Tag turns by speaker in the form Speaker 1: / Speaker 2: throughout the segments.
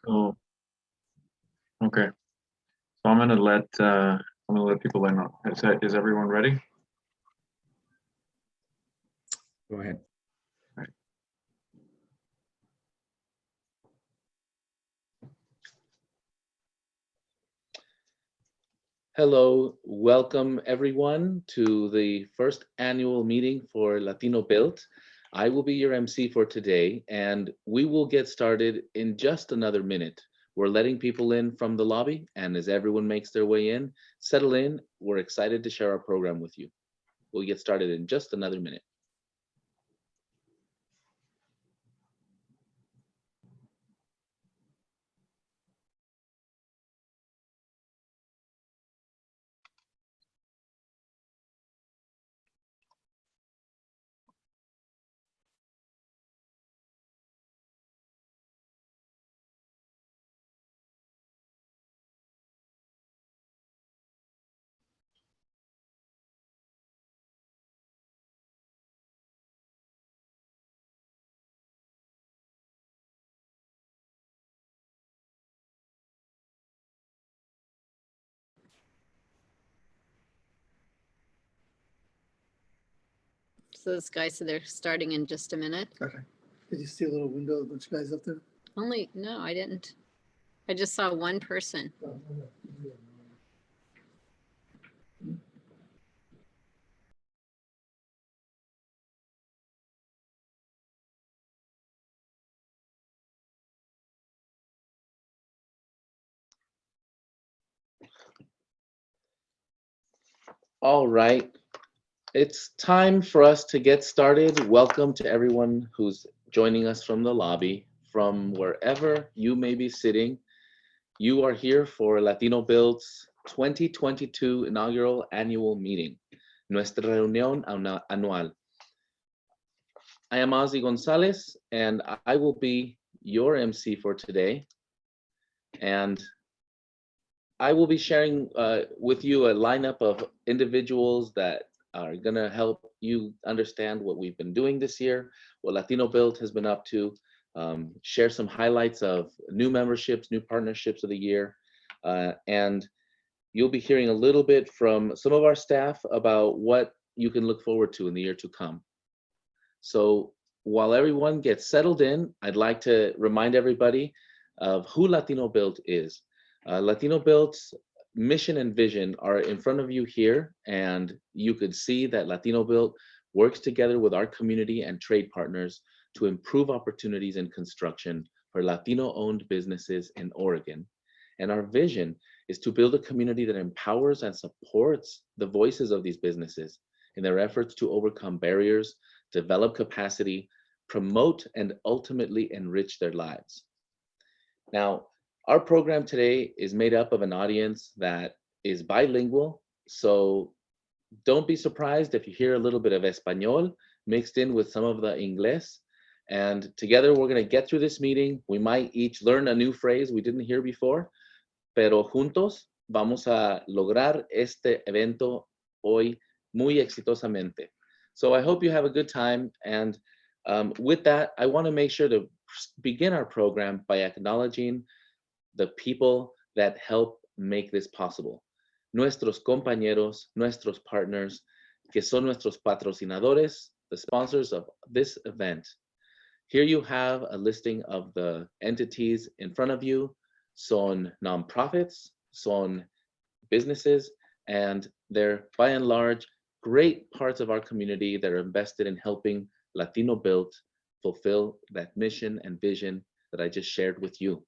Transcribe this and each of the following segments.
Speaker 1: Oh, okay. So I'm gonna let people in. Is everyone ready?
Speaker 2: Go ahead. Hello, welcome everyone to the first annual meeting for LatinoBuilt. I will be your MC for today, and we will get started in just another minute. We're letting people in from the lobby, and as everyone makes their way in, settle in. We're excited to share our program with you. We'll get started in just another minute.
Speaker 3: So this guy said they're starting in just a minute.
Speaker 4: Okay. Did you see a little window, a bunch of guys up there?
Speaker 3: No, I didn't. I just saw one person.
Speaker 2: All right, it's time for us to get started. Welcome to everyone who's joining us from the lobby, from wherever you may be sitting. You are here for LatinoBuilt's 2022 inaugural annual meeting, nuestra Reunión Anual. I am Ozzie Gonzalez, and I will be your MC for today. And I will be sharing with you a lineup of individuals that are gonna help you understand what we've been doing this year, what LatinoBuilt has been up to, share some highlights of new memberships, new partnerships of the year, and you'll be hearing a little bit from some of our staff about what you can look forward to in the year to come. So while everyone gets settled in, I'd like to remind everybody of who LatinoBuilt is. LatinoBuilt's mission and vision are in front of you here, and you could see that LatinoBuilt works together with our community and trade partners to improve opportunities in construction for Latino-owned businesses in Oregon. And our vision is to build a community that empowers and supports the voices of these businesses in their efforts to overcome barriers, develop capacity, promote, and ultimately enrich their lives. Now, our program today is made up of an audience that is bilingual, so don't be surprised if you hear a little bit of Español mixed in with some of the Inglés. And together we're going to get through this meeting. We might each learn a new phrase we didn't hear before, pero juntos vamos a lograr este evento hoy muy exitosamente. So I hope you have a good time. And with that, I want to make sure to begin our program by acknowledging the people that help make this possible. Nuestros compañeros, nuestros partners, que son nuestros patrocinadores, the sponsors of this event. Here you have a listing of the entities in front of you. Son nonprofits, son businesses, and they're by and large great parts of our community that are invested in helping LatinoBuilt fulfill that mission and vision that I just shared with you.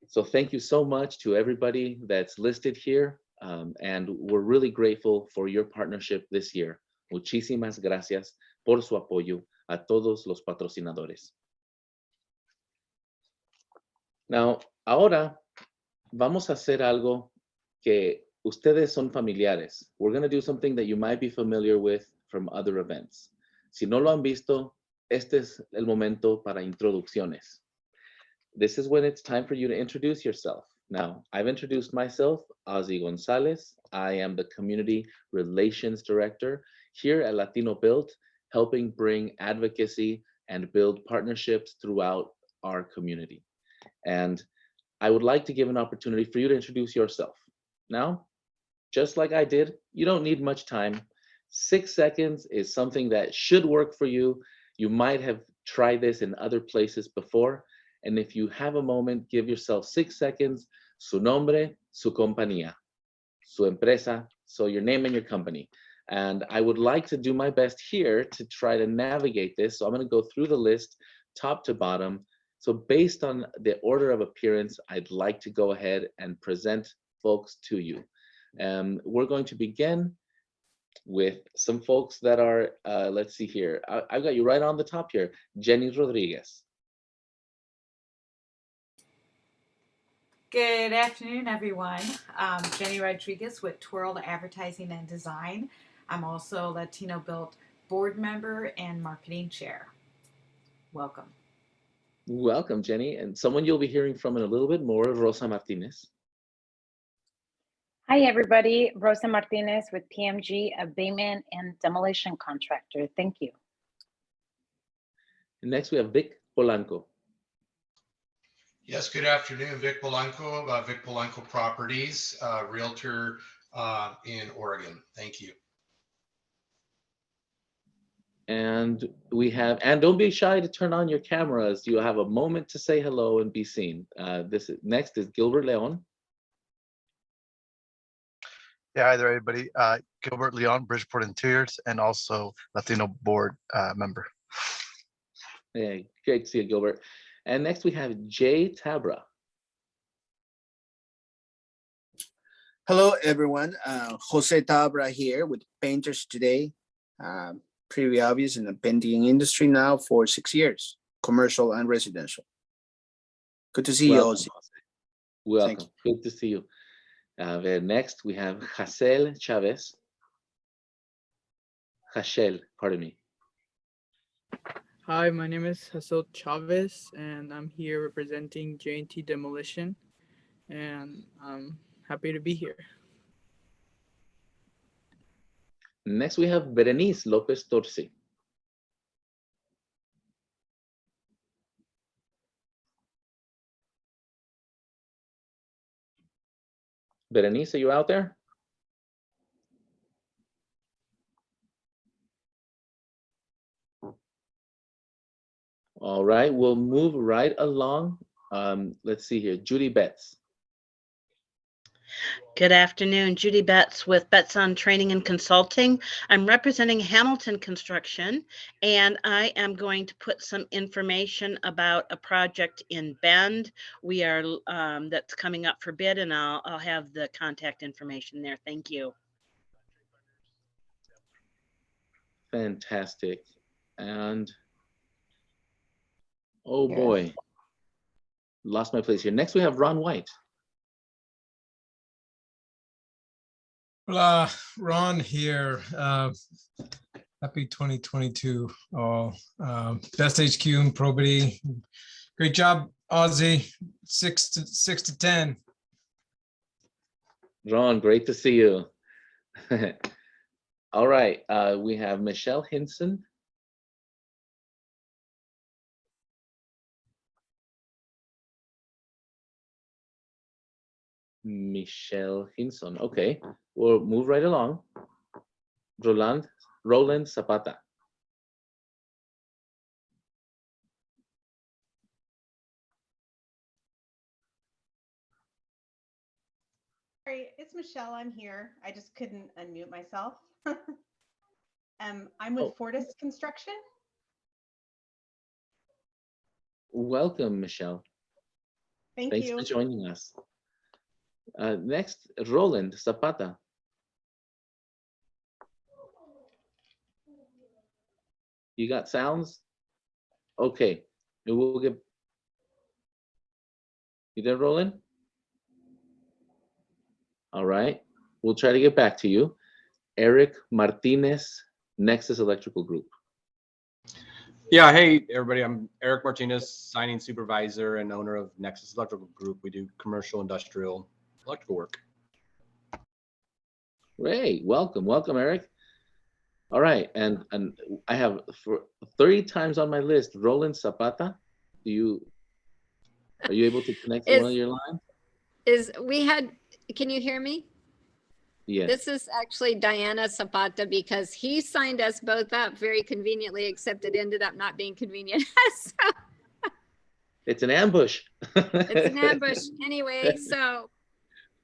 Speaker 2: So thank you so much to everybody that's listed here, and we're really grateful for your partnership this year. Muchísimas gracias por su apoyo a todos los patrocinadores. Now, ahora vamos a hacer algo que ustedes son familiares. We're going to do something that you might be familiar with from other events. Si no lo han visto, este es el momento para introducciones. This is when it's time for you to introduce yourself. Now, I've introduced myself, Ozzie Gonzalez. I am the Community Relations Director here at LatinoBuilt, helping bring advocacy and build partnerships throughout our community. And I would like to give an opportunity for you to introduce yourself. Now, just like I did, you don't need much time. 6 seconds is something that should work for you. You might have tried this in other places before. And if you have a moment, give yourself 6 seconds, su nombre, su compañía, su empresa, so your name and your company. And I would like to do my best here to try to navigate this. So I'm going to go through the list top to bottom. So based on the order of appearance, I'd like to go ahead and present folks to you. We're going to begin with some folks that are, let's see here. I've got you right on the top here. Jenny Rodriguez.
Speaker 5: Good afternoon, everyone. Jenny Rodriguez with Twirl Advertising and Design. I'm also LatinoBuilt board member and marketing chair. Welcome.
Speaker 2: Welcome, Jenny. And someone you'll be hearing from in a little bit more, Rosa Martinez.
Speaker 6: Hi, everybody. Rosa Martinez with PMG, abatement and demolition contractor. Thank you.
Speaker 2: And next we have Vic Polanco.
Speaker 7: Yes, good afternoon, Vic Polanco, Vic Polanco Properties, Realtor in Oregon. Thank you.
Speaker 2: And we have, and don't be shy to turn on your cameras. You have a moment to say hello and be seen. Next is Gilbert Leon.
Speaker 8: Yeah, hi there, everybody. Gilbert Leon, Bridgeport Interiors, and also Latino board member.
Speaker 2: Hey, great to see you, Gilbert. And next we have Jay Tabra.
Speaker 9: Hello, everyone. Jose Tabra here with Painters Today. Pretty obvious in the painting industry now for 6 years, commercial and residential. Good to see you, Ozzie.
Speaker 2: Welcome. Good to see you. Next, we have Hazel Chavez. Hachel, pardon me.
Speaker 10: Hi, my name is Hazel Chavez, and I'm here representing J&T Demolition, and I'm happy to be here.
Speaker 2: Next, we have Berenice Lopez Torsi. Berenice, are you out there? All right, we'll move right along. Let's see here, Judy Betts.
Speaker 11: Good afternoon, Judy Betts with Betts on Training and Consulting. I'm representing Hamilton Construction, and I am going to put some information about a project in Bend. We are that's coming up for bid, and I'll have the contact information there. Thank you.
Speaker 2: Fantastic. And oh boy, lost my place here. Next, we have Ron White.
Speaker 12: Ron here. Happy 2022 all. Best HQ and probity. Great job, Ozzie. 6 to 10.
Speaker 2: Ron, great to see you. All right, we have Michelle Hinson. Michelle Hinson. Okay, we'll move right along. Roland Zapata.
Speaker 13: Sorry, it's Michelle. I'm here. I just couldn't unmute myself. I'm with Fortis Construction.
Speaker 2: Welcome, Michelle.
Speaker 13: Thanks
Speaker 2: for joining us. Next, Roland Zapata. You got sounds? Okay, we'll get. You there, Roland? All right, we'll try to get back to you. Eric Martinez, Nexus Electrical Group.
Speaker 14: Yeah, hey everybody, I'm Eric Martinez, signing supervisor and owner of Nexus Electrical Group. We do commercial, industrial, electrical work.
Speaker 2: Great, welcome, Eric. All right, and I have for 30 times on my list, Roland Zapata. Do you? Are you able to connect to one of
Speaker 3: Is-
Speaker 2: your lines?
Speaker 3: Can you hear me?
Speaker 2: Yes.
Speaker 3: This is actually Diana Zapata because he signed us both up very conveniently, except it ended up not being convenient. So
Speaker 2: It's an ambush.
Speaker 3: it's an ambush anyway. So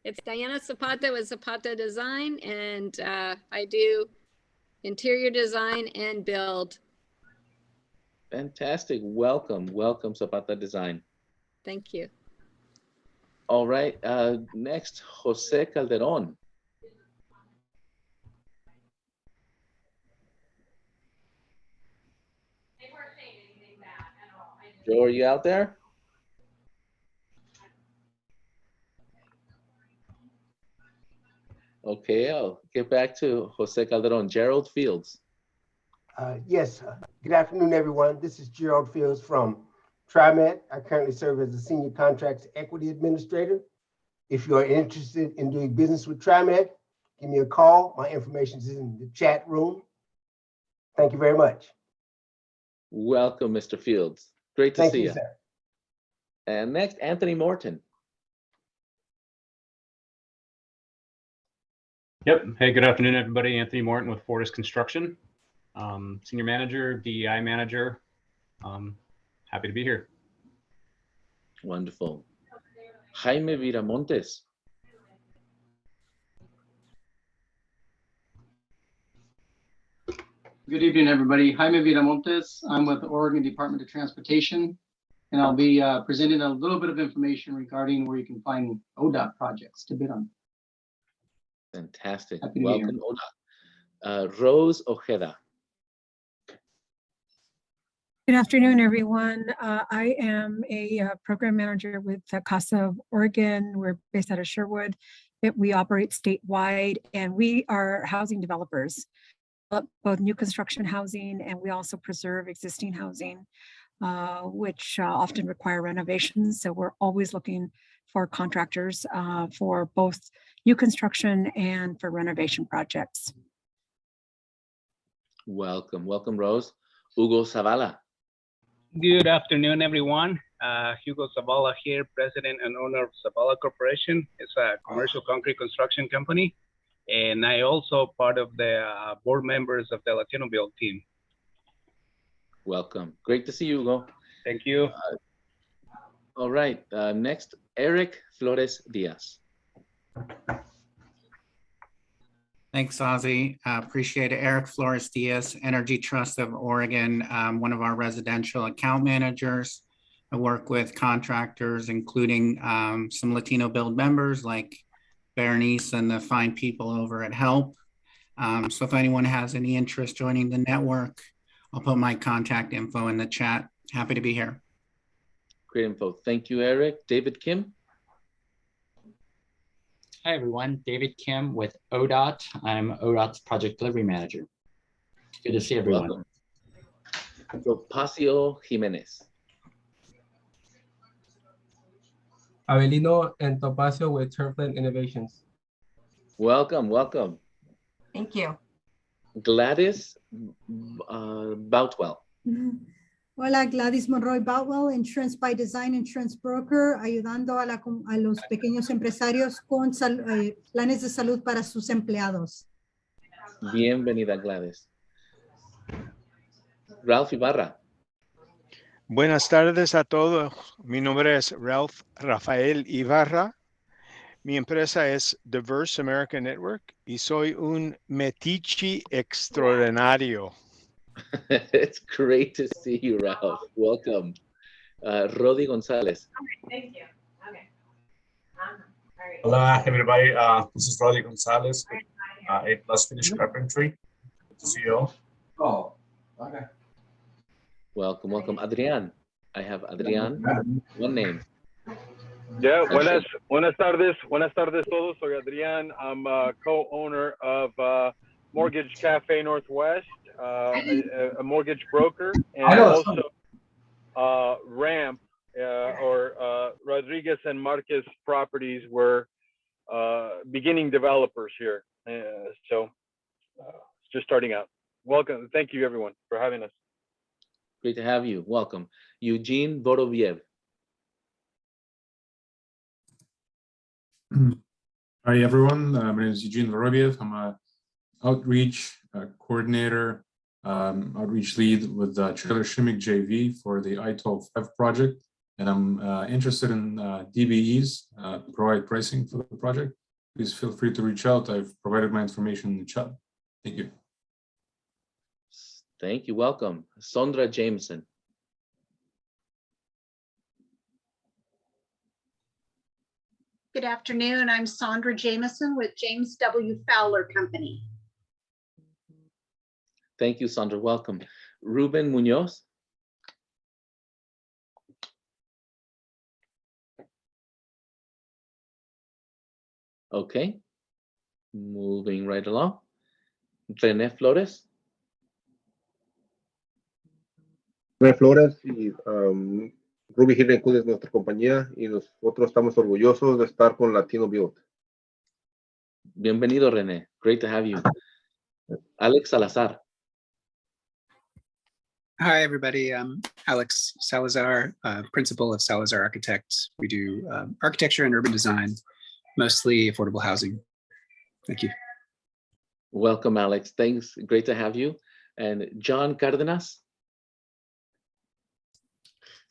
Speaker 3: it's Diana Zapata with Zapata Design, and I do interior design and build.
Speaker 2: Fantastic. Welcome. Welcome, Zapata Design.
Speaker 3: Thank you.
Speaker 2: All right. Next, Jose Calderon. Joe, are you out there? Okay, I'll get back to Jose Calderon. Gerald Fields.
Speaker 15: Yes, good afternoon, everyone. This is Gerald Fields from TriMet. I currently serve as the Senior Contracts Equity Administrator. If you are interested in doing business with TriMet, give me a call. My information is in the chat room. Thank you very much.
Speaker 2: Welcome, Mr. Fields. Great to
Speaker 15: Thank
Speaker 2: see
Speaker 15: you,
Speaker 2: you.
Speaker 15: sir.
Speaker 2: And next, Anthony Morton.
Speaker 16: Yep. Hey, good afternoon, everybody. Anthony Morton with Fortis Construction, Senior Manager, DEI Manager. Happy to be here.
Speaker 2: Wonderful. Jaime Viramontes.
Speaker 17: Good evening, everybody. Jaime Viramontes. I'm with the Oregon Department of Transportation, and I'll be presenting a little bit of information regarding where you can find ODOT projects to bid on.
Speaker 2: Fantastic.
Speaker 17: Happy to be here.
Speaker 2: Welcome, Oda. Rose Ojeda.
Speaker 18: Good afternoon, everyone. I am a program manager with the CASA of Oregon. We're based out of Sherwood. We operate statewide, and we are housing developers, both new construction housing, and we also preserve existing housing, which often require renovations. So we're always looking for contractors for both new construction and for renovation projects.
Speaker 2: Welcome. Welcome, Rose. Hugo Zavala.
Speaker 19: Good afternoon, everyone. Hugo Zavala here, President and owner of Zavala Corporation. It's a commercial concrete construction company. And I also part of the board members of the LatinoBuilt team.
Speaker 2: Welcome. Great to see you, Hugo.
Speaker 19: Thank you.
Speaker 2: All right. Next, Eric Flores Diaz.
Speaker 20: Thanks, Ozzie. Appreciate it. Eric Flores Diaz, Energy Trust of Oregon, one of our residential account managers. I work with contractors, including some LatinoBuilt members like Bernice and the fine people over at Help. So if anyone has any interest joining the network, I'll put my contact info in the chat. Happy to be here.
Speaker 2: Great info. Thank you, Eric. David Kim.
Speaker 21: Hi, everyone. David Kim with ODOT. I'm ODOT's Project Delivery Manager. Good to see everyone.
Speaker 2: Welcome. Pasio Jimenez.
Speaker 22: Avelino and Topacio with Turfland Innovations.
Speaker 2: Welcome, welcome.
Speaker 23: Thank you.
Speaker 2: Gladys Boutwell.
Speaker 24: Hola, Gladys Monroy Boutwell, Insurance by Design, Insurance Broker, ayudando a los pequeños empresarios con planes de salud para sus empleados.
Speaker 2: Bienvenida, Gladys. Ralph Ibarra.
Speaker 25: Buenas tardes a todos. Mi nombre es Ralph Rafael Ibarra. Mi empresa es Diverse American Network y soy un metiche extraordinario.
Speaker 2: It's great to see you, Ralph. Welcome. Rodi Gonzalez.
Speaker 23: Thank you. Okay.
Speaker 26: Hola, everybody. This is Rodi Gonzalez with A+ Finish Carpentry. Good to see you all.
Speaker 17: Oh, okay.
Speaker 2: Welcome, welcome. Adrián. I have Adrián. One name.
Speaker 27: Yeah, buenas tardes todos. Soy Adrián. I'm a co-owner of Mortgage Cafe Northwest, a mortgage broker, and also Ramp or Rodriguez and Marquez Properties were beginning developers here. So just starting out. Welcome. Thank you, everyone, for having us.
Speaker 2: Great to have you. Welcome. Eugene Boroviev.
Speaker 1: Hi, everyone. My name is Eugene Vorobiev. I'm a outreach coordinator, outreach lead with Trailer Shimmick JV for the I-12F project. And I'm interested in DBEs, provide pricing for the project. Please feel free to reach out. I've provided my information in the chat. Thank you.
Speaker 2: Thank you. Welcome. Sondra Jameson.
Speaker 4: Good afternoon. I'm Sondra Jameson with James W. Fowler Company.
Speaker 2: Thank you, Sandra. Welcome. Ruben Munoz. Okay. Moving right along. René Flores.
Speaker 5: René Flores y Ruby Hill es nuestra compañía y nosotros estamos orgullosos de estar con LatinoBuilt.
Speaker 2: Bienvenido, René. Great to have you. Alex Salazar.
Speaker 6: Hi, everybody. I'm Alex Salazar, principal of Salazar Architects. We do architecture and urban design, mostly affordable housing. Thank you.
Speaker 2: Welcome, Alex. Thanks. Great to have you. And John Cardenas.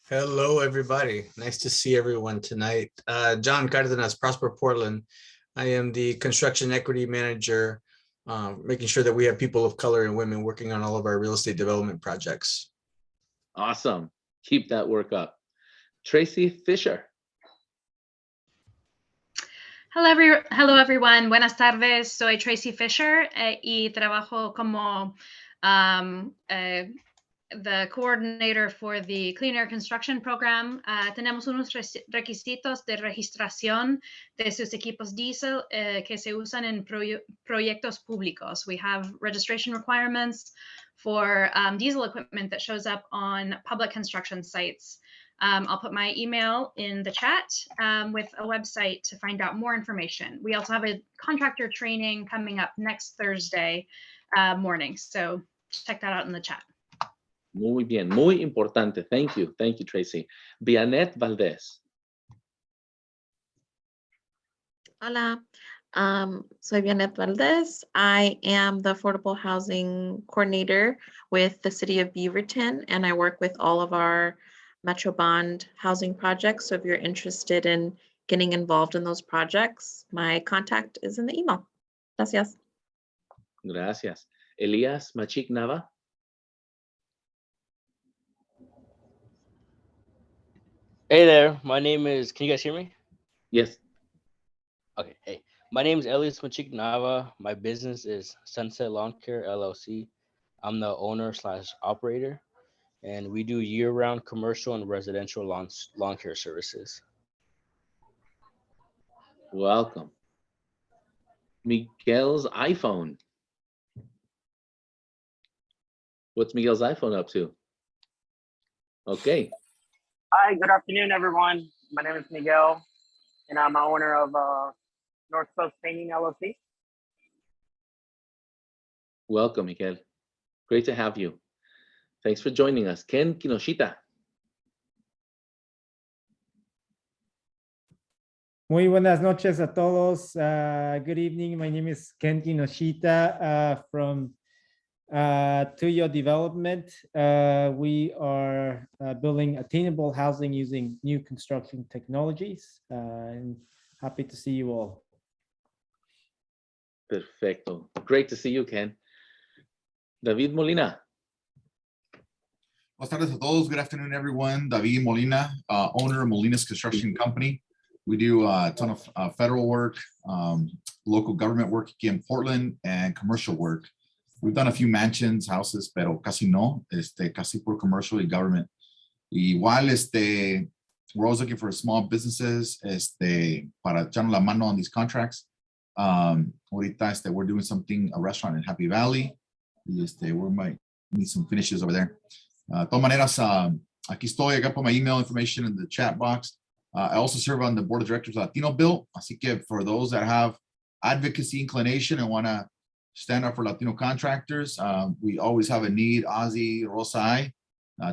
Speaker 7: Hello, everybody. Nice to see everyone tonight. John Cardenas, Prosper Portland. I am the construction equity manager, making sure that we have people of color and women working on all of our real estate development projects.
Speaker 2: Awesome. Keep that work up. Tracy Fisher.
Speaker 8: Hello everyone. Buenas tardes. Soy Tracy Fisher y trabajo como the coordinator for the Clean Air Construction Program. Tenemos unos requisitos de registración de sus equipos diesel que se usan en proyectos públicos. We have registration requirements for diesel equipment that shows up on public construction sites. I'll put my email in the chat with a website to find out more information. We also have a contractor training coming up next Thursday morning, so check that out in the chat.
Speaker 2: Muy bien, muy importante. Thank you, Tracy. Vianette Valdez.
Speaker 9: Hola, soy Vianette Valdez. I am the Affordable Housing Coordinator with the City of Beaverton, and I work with all of our Metro Bond housing projects. So if you're interested in getting involved in those projects, my contact is in the email. Gracias.
Speaker 2: Gracias. Elias Machik Nava.
Speaker 28: Hey there, my name is, can you guys hear me?
Speaker 2: Yes.
Speaker 28: Okay, hey, my name is Elias Machik Nava. My business is Sunset Lawn Care LLC. I'm the owner / operator, and we do year-round commercial and residential lawn care services.
Speaker 2: Welcome. Miguel's iPhone. What's Miguel's iPhone up to? Okay.
Speaker 29: Hi, good afternoon, everyone. My name is Miguel, and I'm the owner of North Coast Painting LLC.
Speaker 2: Welcome, Miguel. Great to have you. Thanks for joining us. Ken Kinoshita.
Speaker 30: Muy buenas noches a todos. Good evening. My name is Ken Kinoshita from Tuyo Development. We are building attainable housing using new construction technologies. And happy to see you all.
Speaker 2: Perfecto. Great to see you, Ken. David Molina.
Speaker 31: Buenas tardes a todos. Good afternoon, everyone. David Molina, owner of Molina's Construction Company. We do a ton of federal work, local government work here in Portland, and commercial work. We've done a few mansions, houses, pero casi no, casi por commercial y government. Igual, we're always looking for small businesses, para echarnos la mano on these contracts. Ahorita, we're doing something, a restaurant in Happy Valley. We might need some finishes over there. De todas maneras, aquí estoy. I got put my email information in the chat box. I also serve on the board of directors of LatinoBuilt. Así que for those that have advocacy inclination and want to stand up for Latino contractors, we always have a need, Ozzie, Rosa,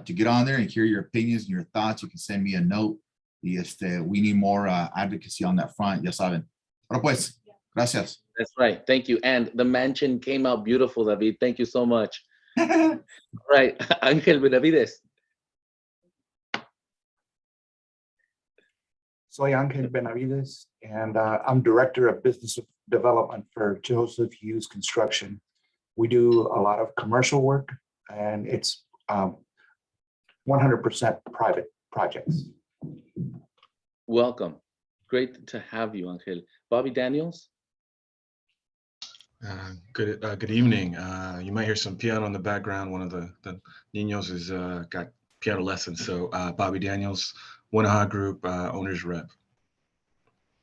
Speaker 31: to get on there and hear your opinions and your thoughts. You can send me a note. We need more advocacy on that front. Ya saben, Bueno, pues, gracias.
Speaker 2: That's right. Thank you. And the mansion came out beautiful, David. Thank you so much. Right. Ángel Benavides.
Speaker 3: Soy Ángel Benavides, and I'm Director of Business Development for Joseph Hughes Construction. We do a lot of commercial work, and it's 100% private projects.
Speaker 2: Welcome. Great to have you, Ángel. Bobby Daniels.
Speaker 10: Good evening. You might hear some piano in the background. One of the niños has got piano lessons. So Bobby Daniels, Winaha Group, owner's rep.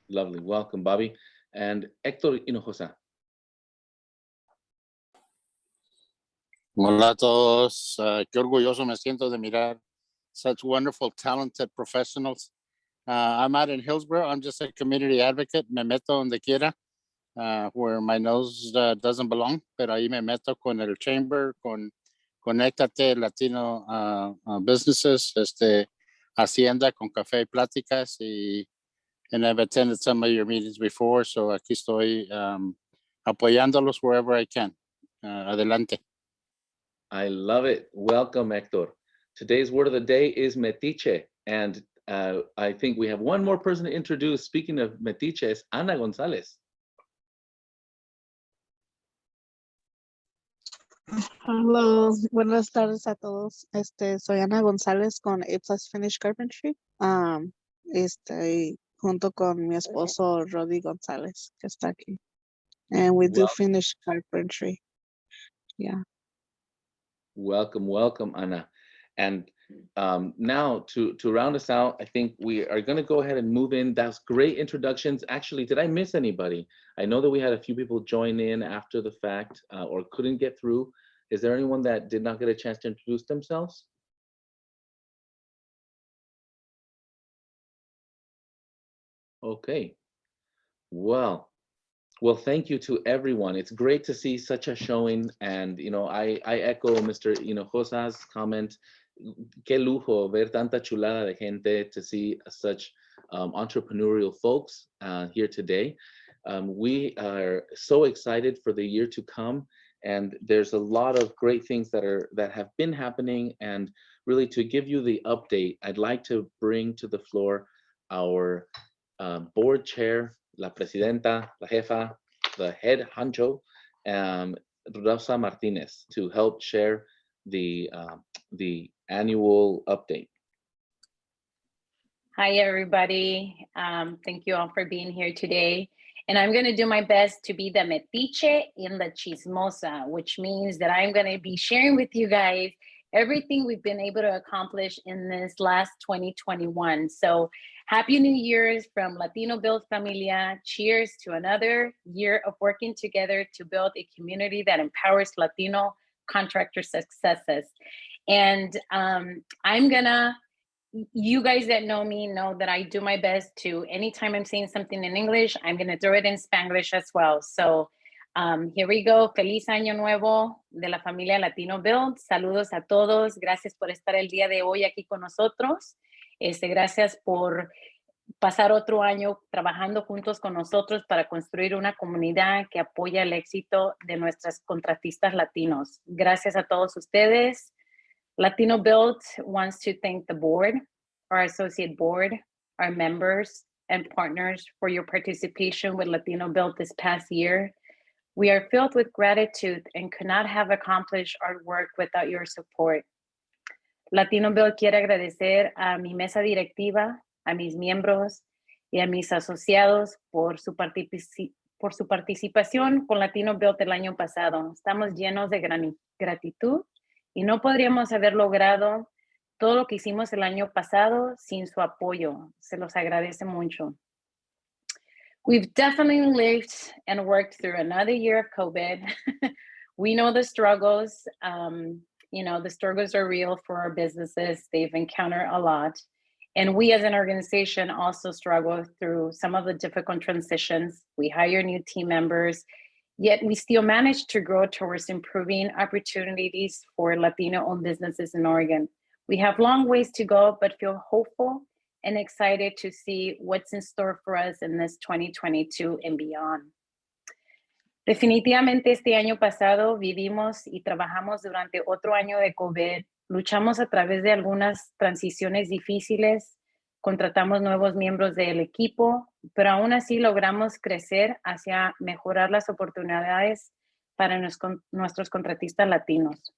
Speaker 2: Lovely. Welcome, Bobby. And Héctor Hinojosa.
Speaker 11: Hola a todos. Qué orgulloso me siento de mirar such wonderful, talented professionals. I'm out in Hillsborough. I'm just a community advocate. Me meto donde quiera, where my nose doesn't belong, pero ahí me meto con el chamber, con Conéctate Latino businesses, Hacienda con café y pláticas, and I've attended some of your meetings before, so aquí estoy apoyándolos wherever I can. Adelante.
Speaker 2: I love it. Welcome, Héctor. Today's word of the day is metiche, and I think we have one more person to introduce. Speaking of metiche, es Ana Gonzalez.
Speaker 12: Hello, buenas tardes a todos. Soy Ana González con A+ Finish Carpentry. Estoy junto con mi esposo Rodi González, que está aquí. And we do finish carpentry. Yeah.
Speaker 2: Welcome, welcome, Ana. And now to round us out, I think we are going to go ahead and move in. That's great introductions. Actually, did I miss anybody? I know that we had a few people join in after the fact or couldn't get through. Is there anyone that did not get a chance to introduce themselves? Okay. Well, thank you to everyone. It's great to see such a showing. And, I echo Mr. Hinojosa's comment. Qué lujo ver tanta chulada de gente, to see such entrepreneurial folks here today. We are so excited for the year to come, and there's a lot of great things that have been happening. And really, to give you the update, I'd like to bring to the floor our board chair, la presidenta, la jefa, the head honcho, Rosa Martinez, to help share the annual update.
Speaker 23: Hi, everybody. Thank you all for being here today. And I'm going to do my best to be the metiche and the chismosa, which means that I'm going to be sharing with you guys everything we've been able to accomplish in this last 2021. So happy New Year's from LatinoBuilt Familia. Cheers to another year of working together to build a community that empowers Latino contractor successes. And you guys that know me know that I do my best to, anytime I'm saying something in English, I'm gonna throw it in Spanglish as well. So here we go. Feliz Año Nuevo de la familia LatinoBuilt. Saludos a todos. Gracias por estar el día de hoy aquí con nosotros. Gracias por pasar otro año trabajando juntos con nosotros para construir una comunidad que apoya el éxito de nuestros contratistas latinos. Gracias a todos ustedes. LatinoBuilt wants to thank the board, our associate board, our members and partners for your participation with LatinoBuilt this past year. We are filled with gratitude and could not have accomplished our work without your support. LatinoBuilt quiere agradecer a mi mesa directiva, a mis miembros y a mis asociados por su participación con LatinoBuilt el año pasado. Estamos llenos de gratitud y no podríamos haber logrado todo lo que hicimos el año pasado sin su apoyo. Se los agradece mucho. We've definitely lived and worked through another year of COVID. We know the struggles. The struggles are real for our businesses. They've encountered a lot. And we as an organization also struggle through some of the difficult transitions. We hire new team members, yet we still manage to grow towards improving opportunities for Latino-owned businesses in Oregon. We have long ways to go, but feel hopeful and excited to see what's in store for us in this 2022 and beyond. Definitivamente este año pasado vivimos y trabajamos durante otro año de COVID. Luchamos a través de algunas transiciones difíciles, contratamos nuevos miembros del equipo, pero aún así logramos crecer hacia mejorar las oportunidades para nuestros contratistas latinos.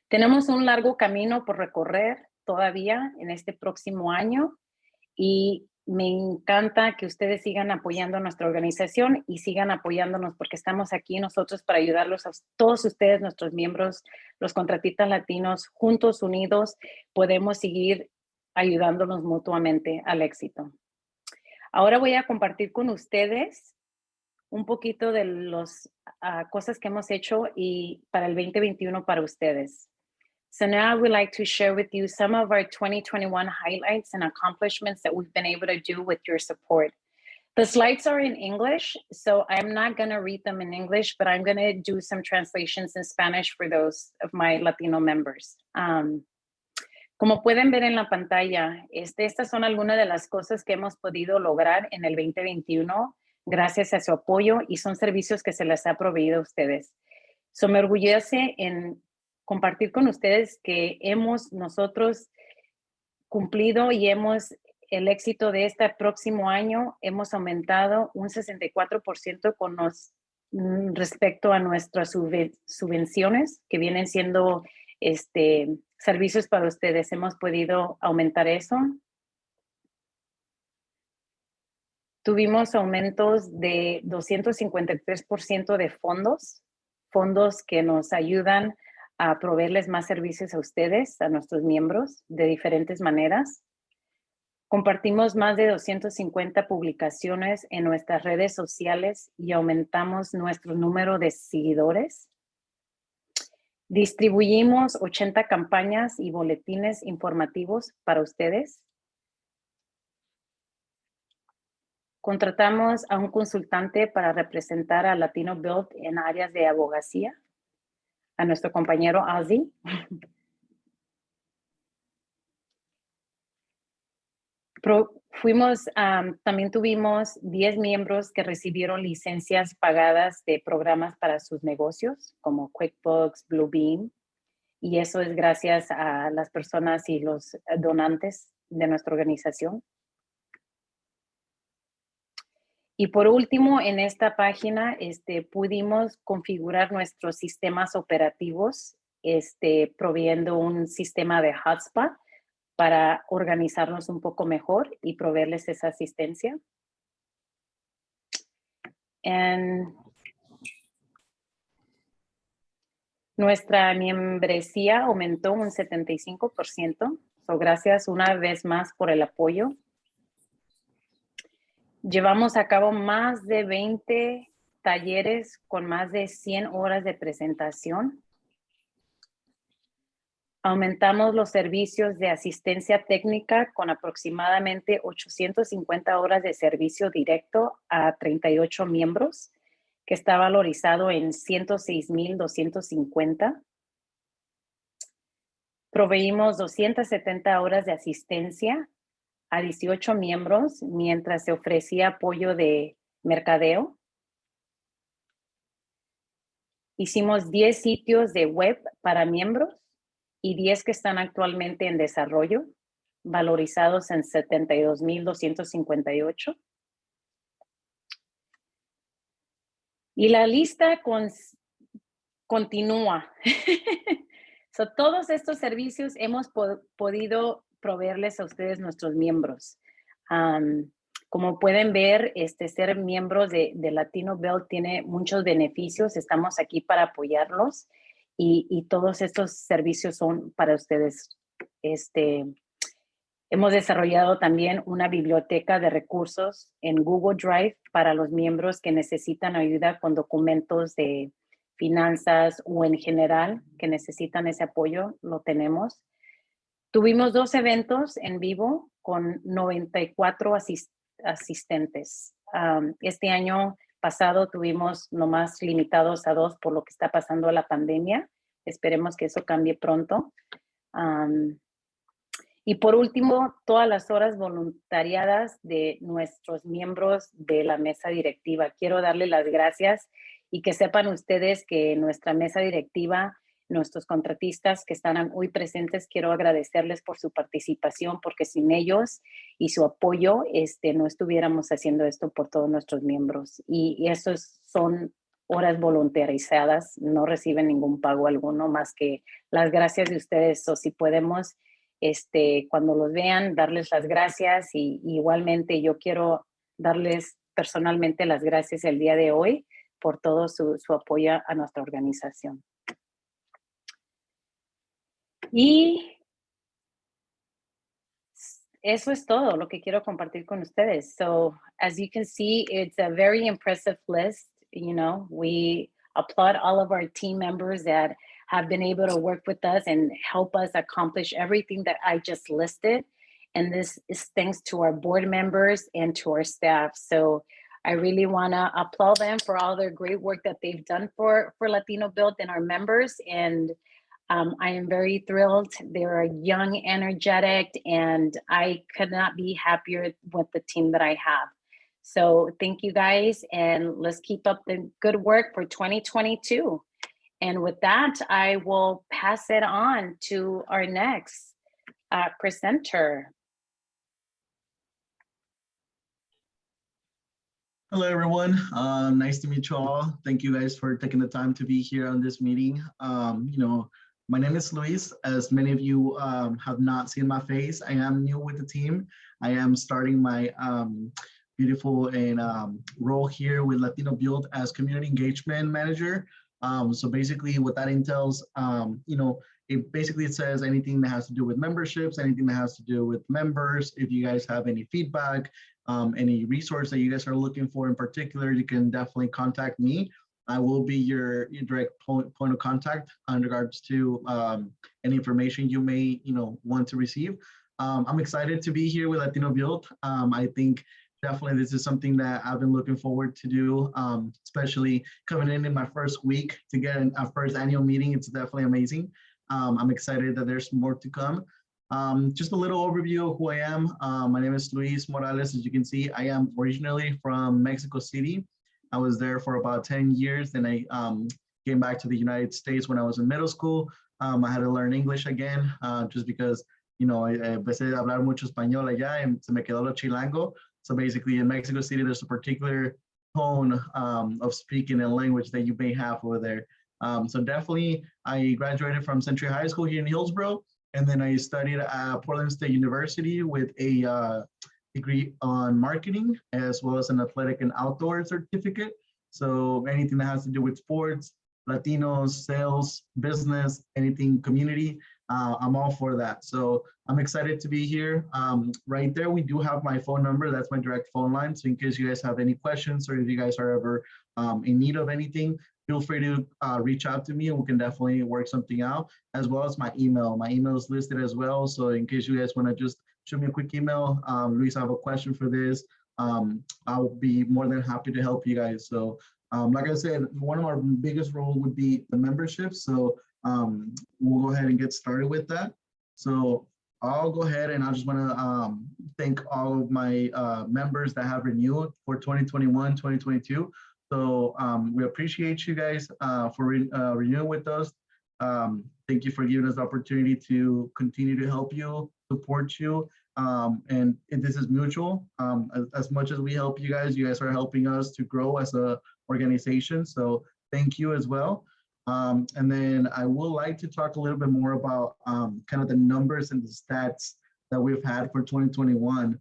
Speaker 23: Tenemos un largo camino por recorrer todavía en este próximo año y me encanta que ustedes sigan apoyando a nuestra organización y sigan apoyándonos porque estamos aquí nosotros para ayudarlos a todos ustedes, nuestros miembros, los contratistas latinos, juntos, unidos, podemos seguir ayudándonos mutuamente al éxito. Ahora voy a compartir con ustedes un poquito de las cosas que hemos hecho y para el 2021 para ustedes. So now I would like to share with you some of our 2021 highlights and accomplishments that we've been able to do with your support. The slides are in English, so I'm not going to read them in English, but I'm going to do some translations in Spanish for those of my Latino members. Como pueden ver en la pantalla, estas son algunas de las cosas que hemos podido lograr en el 2021 gracias a su apoyo y son servicios que se les ha proveído a ustedes. So me orgullece en compartir con ustedes que hemos nosotros cumplido y el éxito de este próximo año, hemos aumentado un 64% respecto a nuestras subvenciones que vienen siendo servicios para ustedes. Hemos podido aumentar eso. Tuvimos aumentos de 253% de fondos que nos ayudan a proveerles más servicios a ustedes, a nuestros miembros, de diferentes maneras. Compartimos más de 250 publicaciones en nuestras redes sociales y aumentamos nuestro número de seguidores. Distribuimos 80 campañas y boletines informativos para ustedes. Contratamos a un consultante para representar a LatinoBuilt en áreas de abogacía, a nuestro compañero Ozzie. También tuvimos 10 miembros que recibieron licencias pagadas de programas para sus negocios, como QuickBooks, Bluebeam, y eso es gracias a las personas y los donantes de nuestra organización. Y por último, en esta página pudimos configurar nuestros sistemas operativos, proveyendo un sistema de hotspot para organizarnos un poco mejor y proveerles esa asistencia. Nuestra membresía aumentó un 75%. Gracias una vez más por el apoyo. Llevamos a cabo más de 20 talleres con más de 100 horas de presentación. Aumentamos los servicios de asistencia técnica con aproximadamente 850 horas de servicio directo a 38 miembros, que está valorizado en $106,250. Proveímos 270 horas de asistencia a 18 miembros mientras se ofrecía apoyo de mercadeo. Hicimos 10 sitios de web para miembros y 10 que están actualmente en desarrollo, valorizados en $72,258. Y la lista continúa. Todos estos servicios hemos podido proveerles a ustedes, nuestros miembros. Como pueden ver, ser miembros de LatinoBuilt tiene muchos beneficios. Estamos aquí para apoyarlos y todos estos servicios son para ustedes. Hemos desarrollado también una biblioteca de recursos en Google Drive para los miembros que necesitan ayuda con documentos de finanzas o en general que necesitan ese apoyo, lo tenemos. Tuvimos 2 eventos en vivo con 94 asistentes. Este año pasado tuvimos nomás limitados a 2 por lo que está pasando la pandemia. Esperemos que eso cambie pronto. Y por último, todas las horas voluntariadas de nuestros miembros de la mesa directiva. Quiero darle las gracias y que sepan ustedes que nuestra mesa directiva, nuestros contratistas que están hoy presentes, quiero agradecerles por su participación, porque sin ellos y su apoyo no estuviéramos haciendo esto por todos nuestros miembros. Y esos son horas voluntarizadas, no reciben ningún pago alguno más que las gracias de ustedes. O si podemos, cuando los vean, darles las gracias. Y igualmente yo quiero darles personalmente las gracias el día de hoy por todo su apoyo a nuestra organización. Y eso es todo lo que quiero compartir con ustedes. So as you can see, it's a very impressive list. You know, we applaud all of our team members that have been able to work with us and help us accomplish everything that I just listed. And this is thanks to our board members and to our staff. So I really want to applaud them for all their great work that they've done for LatinoBuilt and our members. And I am very thrilled. They're young, energetic, and I could not be happier with the team that I have. So thank you guys, and let's keep up the good work for 2022. And with that, I will pass it on to our next presenter.
Speaker 13: Hello, everyone. Nice to meet you all. Thank you guys for taking the time to be here on this meeting. My name is Luis. As many of you have not seen my face, I am new with the team. I am starting my beautiful and role here with LatinoBuilt as community engagement manager. So basically what that entails, it says anything that has to do with memberships, anything that has to do with members. If you guys have any feedback, any resource that you guys are looking for in particular, you can definitely contact me. I will be your direct point of contact in regards to any information you may want to receive. I'm excited to be here with LatinoBuilt. I think definitely this is something that I've been looking forward to do, especially coming in my first week to get a first annual meeting. It's definitely amazing. I'm excited that there's more to come. Just a little overview of who I am. My name is Luis Morales. As you can see, I am originally from Mexico City. I was there for about 10 years. Then I came back to the United States when I was in middle school. I had to learn English again, just because, empecé a hablar mucho español allá y se me quedó lo chilango. So basically in Mexico City, there's a particular tone of speaking and language that you may have over there. So definitely I graduated from Century High School here in Hillsborough. And then I studied at Portland State University with a degree on marketing, as well as an athletic and outdoor certificate. So anything that has to do with sports, Latinos, sales, business, anything community, I'm all for that. So I'm excited to be here. Right there, we do have my phone number. That's my direct phone line. So in case you guys have any questions, or if you guys are ever in need of anything, feel free to reach out to me and we can definitely work something out, as well as my email. My email is listed as well. So in case you guys want to just shoot me a quick email, Luis, I have a question for this. I'll be more than happy to help you guys. So like I said, one of our biggest roles would be the membership. So we'll go ahead and get started with that. So I'll go ahead and I just want to thank all of my members that have renewed for 2021, 2022. So we appreciate you guys for renewing with us. Thank you for giving us the opportunity to continue to help you, support you. And this is mutual. As much as we help you guys are helping us to grow as a organization. So thank you as well. And then I would like to talk a little bit more about kind of the numbers and the stats that we've had for 2021.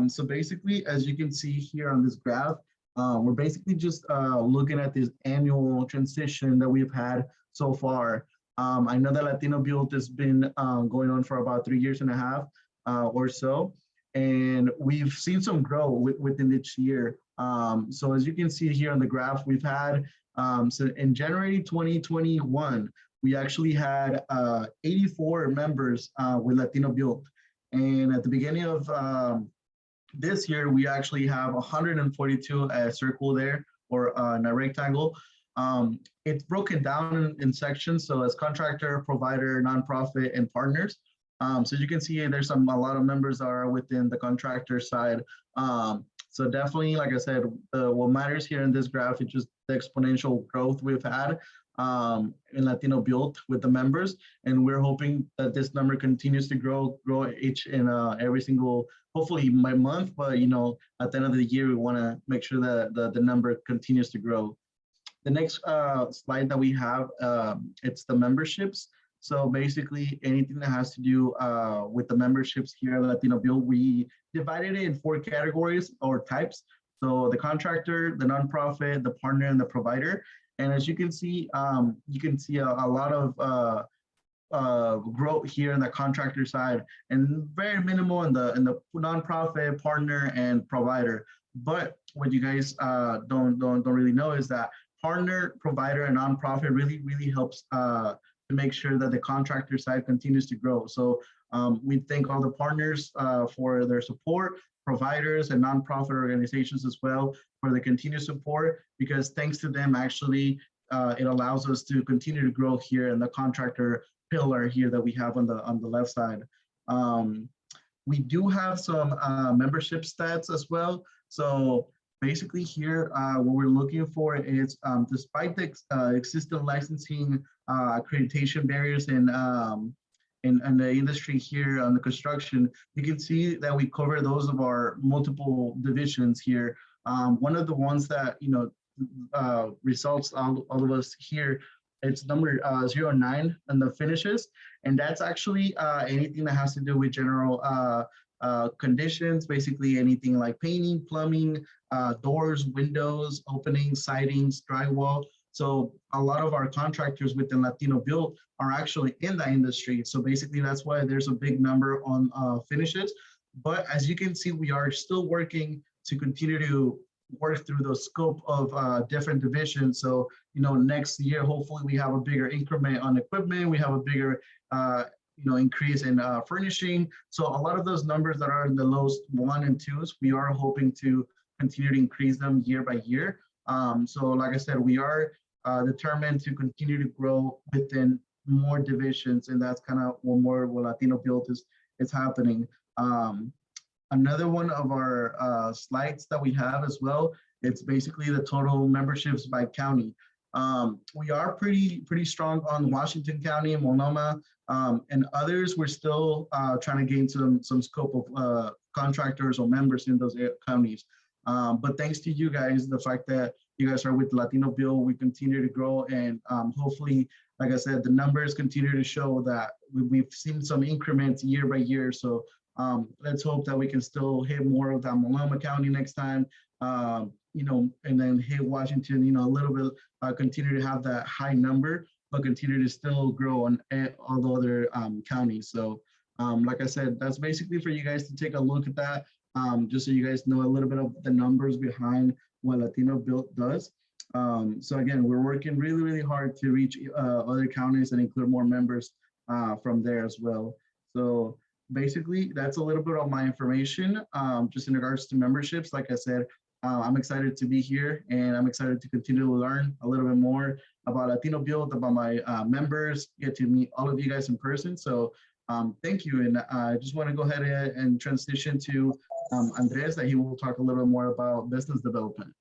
Speaker 13: So basically, as you can see here on this graph, we're basically just looking at this annual transition that we've had so far. I know that LatinoBuilt has been going on for about 3.5 years or so, and we've seen some growth within each year. So as you can see here on the graph, we've had, so in January 2021, we actually had 84 members with LatinoBuilt. And at the beginning of this year, we actually have 142 circle there, or in a rectangle. It's broken down in sections. So as contractor, provider, nonprofit, and partners. So you can see there's a lot of members that are within the contractor side. So definitely, like I said, what matters here in this graph is just the exponential growth we've had in LatinoBuilt with the members, and we're hoping that this number continues to grow each and every single, hopefully by month, but you know, at the end of the year, we want to make sure that the number continues to grow. The next slide that we have, it's the memberships. So basically anything that has to do with the memberships here at LatinoBuilt, we divided it in 4 categories or types. So the contractor, the nonprofit, the partner, and the provider. And as you can see a lot of growth here in the contractor side, and very minimal in the nonprofit, partner, and provider. But what you guys don't really know is that partner, provider, and nonprofit really helps to make sure that the contractor side continues to grow. So we thank all the partners for their support, providers and nonprofit organizations as well for the continued support, because thanks to them, actually, it allows us to continue to grow here in the contractor pillar here that we have on the left side. We do have some membership stats as well. So basically here, what we're looking for is, despite the existing licensing accreditation barriers in the industry here on the construction, you can see that we cover those of our multiple divisions here. One of the ones that, you know, results all of us here, it's number 09 and the finishes. And that's actually anything that has to do with general conditions, basically anything like painting, plumbing, doors, windows, openings, sidings, drywall. So a lot of our contractors within LatinoBuilt are actually in the industry. So basically that's why there's a big number on finishes. But as you can see, we are still working to continue to work through the scope of different divisions. So, you know, next year, hopefully we have a bigger increment on equipment. We have a bigger, you know, increase in furnishing. So a lot of those numbers that are in the lowest 1 and 2s, we are hoping to continue to increase them year by year. So like I said, we are determined to continue to grow within more divisions, and that's kind of what LatinoBuilt is happening. Another one of our slides that we have as well, it's basically the total memberships by county. We are pretty strong on Washington County and Multnomah, and others we're still trying to gain some scope of contractors or members in those counties. But thanks to you guys, the fact that you guys are with LatinoBuilt, we continue to grow, and hopefully, like I said, the numbers continue to show that we've seen some increments year by year. So let's hope that we can still hit more of that Multnomah County next time, you know, and then hit Washington, you know, a little bit, continue to have that high number, but continue to still grow on all the other counties. So like I said, that's basically for you guys to take a look at that, just so you guys know a little bit of the numbers behind what LatinoBuilt does. So again, we're working really hard to reach other counties and include more members from there as well. So basically, that's a little bit of my information, just in regards to memberships. Like I said, I'm excited to be here, and I'm excited to continue to learn a little bit more about LatinoBuilt, about my members, get to meet all of you guys in person. So thank you. And I just want to go ahead and transition to Andres, that he will talk a little bit more about business development.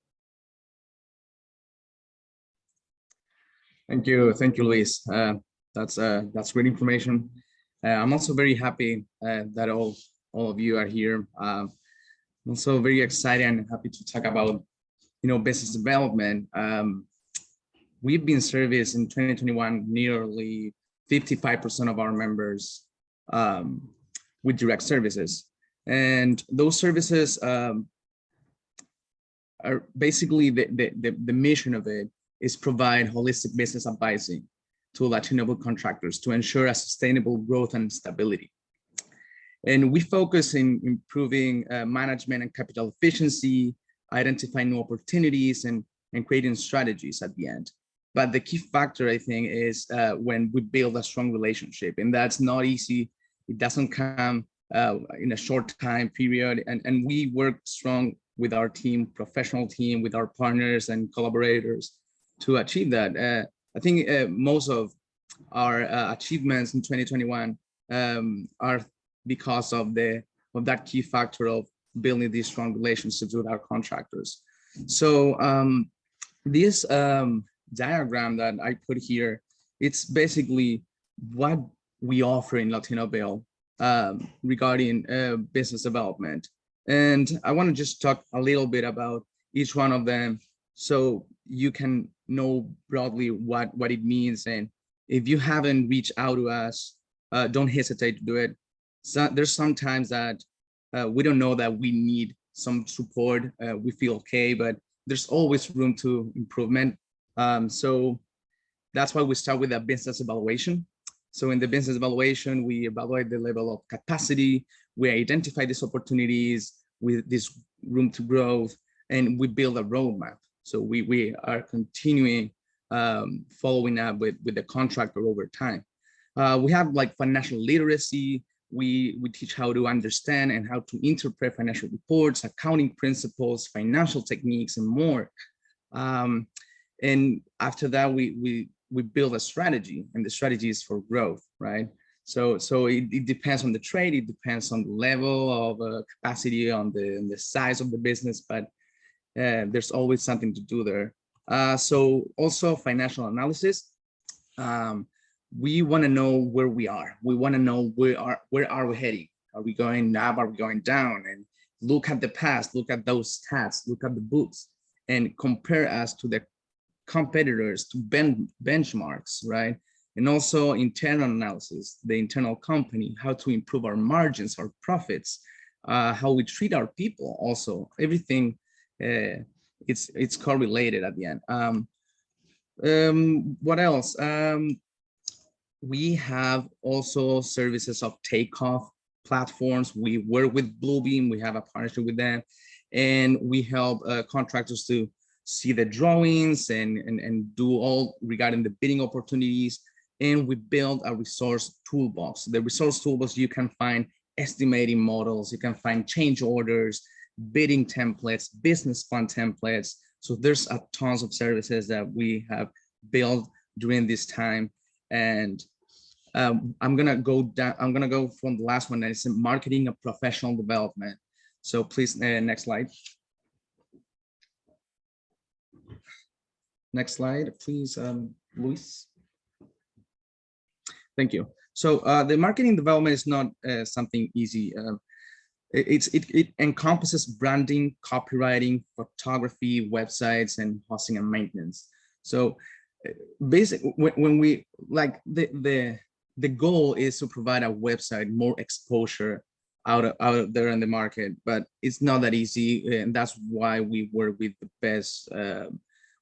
Speaker 14: Thank you, Luis. That's great information. I'm also very happy that all of you are here. I'm also very excited and happy to talk about, you know, business development. We've been serviced in 2021 nearly 55% of our members with direct services, and those services are basically the mission of it is provide holistic business advising to LatinoBuilt contractors to ensure a sustainable growth and stability. And we focus in improving management and capital efficiency, identifying new opportunities, and creating strategies at the end. But the key factor, I think, is when we build a strong relationship, and that's not easy. It doesn't come in a short time period, and we work strong with our team, professional team, with our partners and collaborators to achieve that. I think most of our achievements in 2021 are because of that key factor of building these strong relationships with our contractors. So this diagram that I put here, it's basically what we offer in LatinoBuilt regarding business development. And I want to just talk a little bit about each one of them so you can know broadly what it means. And if you haven't reached out to us, don't hesitate to do it. So there's sometimes that we don't know that we need some support. We feel okay, but there's always room to improvement. So that's why we start with a business evaluation. So in the business evaluation, we evaluate the level of capacity, we identify these opportunities with this room to growth, and we build a roadmap. So we are continuing following up with the contractor over time. We have like financial literacy. We teach how to understand and how to interpret financial reports, accounting principles, financial techniques, and more. And after that, we build a strategy, and the strategy is for growth, right? So it depends on the trade, it depends on the level of capacity, on the size of the business, but there's always something to do there. So also financial analysis. We want to know where we are. We want to know where are we heading? Are we going up? Are we going down? And look at the past, look at those stats, look at the books, and compare us to the competitors, to benchmarks, right? And also internal analysis, the internal company, how to improve our margins, our profits, how we treat our people. Also, everything it's correlated at the end. What else? We have also services of takeoff platforms. We work with Bluebeam. We have a partnership with them, and we help contractors to see the drawings and do all regarding the bidding opportunities. And we build a resource toolbox. The resource toolbox, you can find estimating models, you can find change orders, bidding templates, business plan templates. So there's a tons of services that we have built during this time. And I'm gonna go from the last one, that is marketing and professional development. So please, next slide. Next slide, please, Luis. Thank you. So the marketing development is not something easy. It encompasses branding, copywriting, photography, websites, and hosting and maintenance. So basically, when we like the goal is to provide a website, more exposure out there in the market, but it's not that easy, and that's why we work with the best.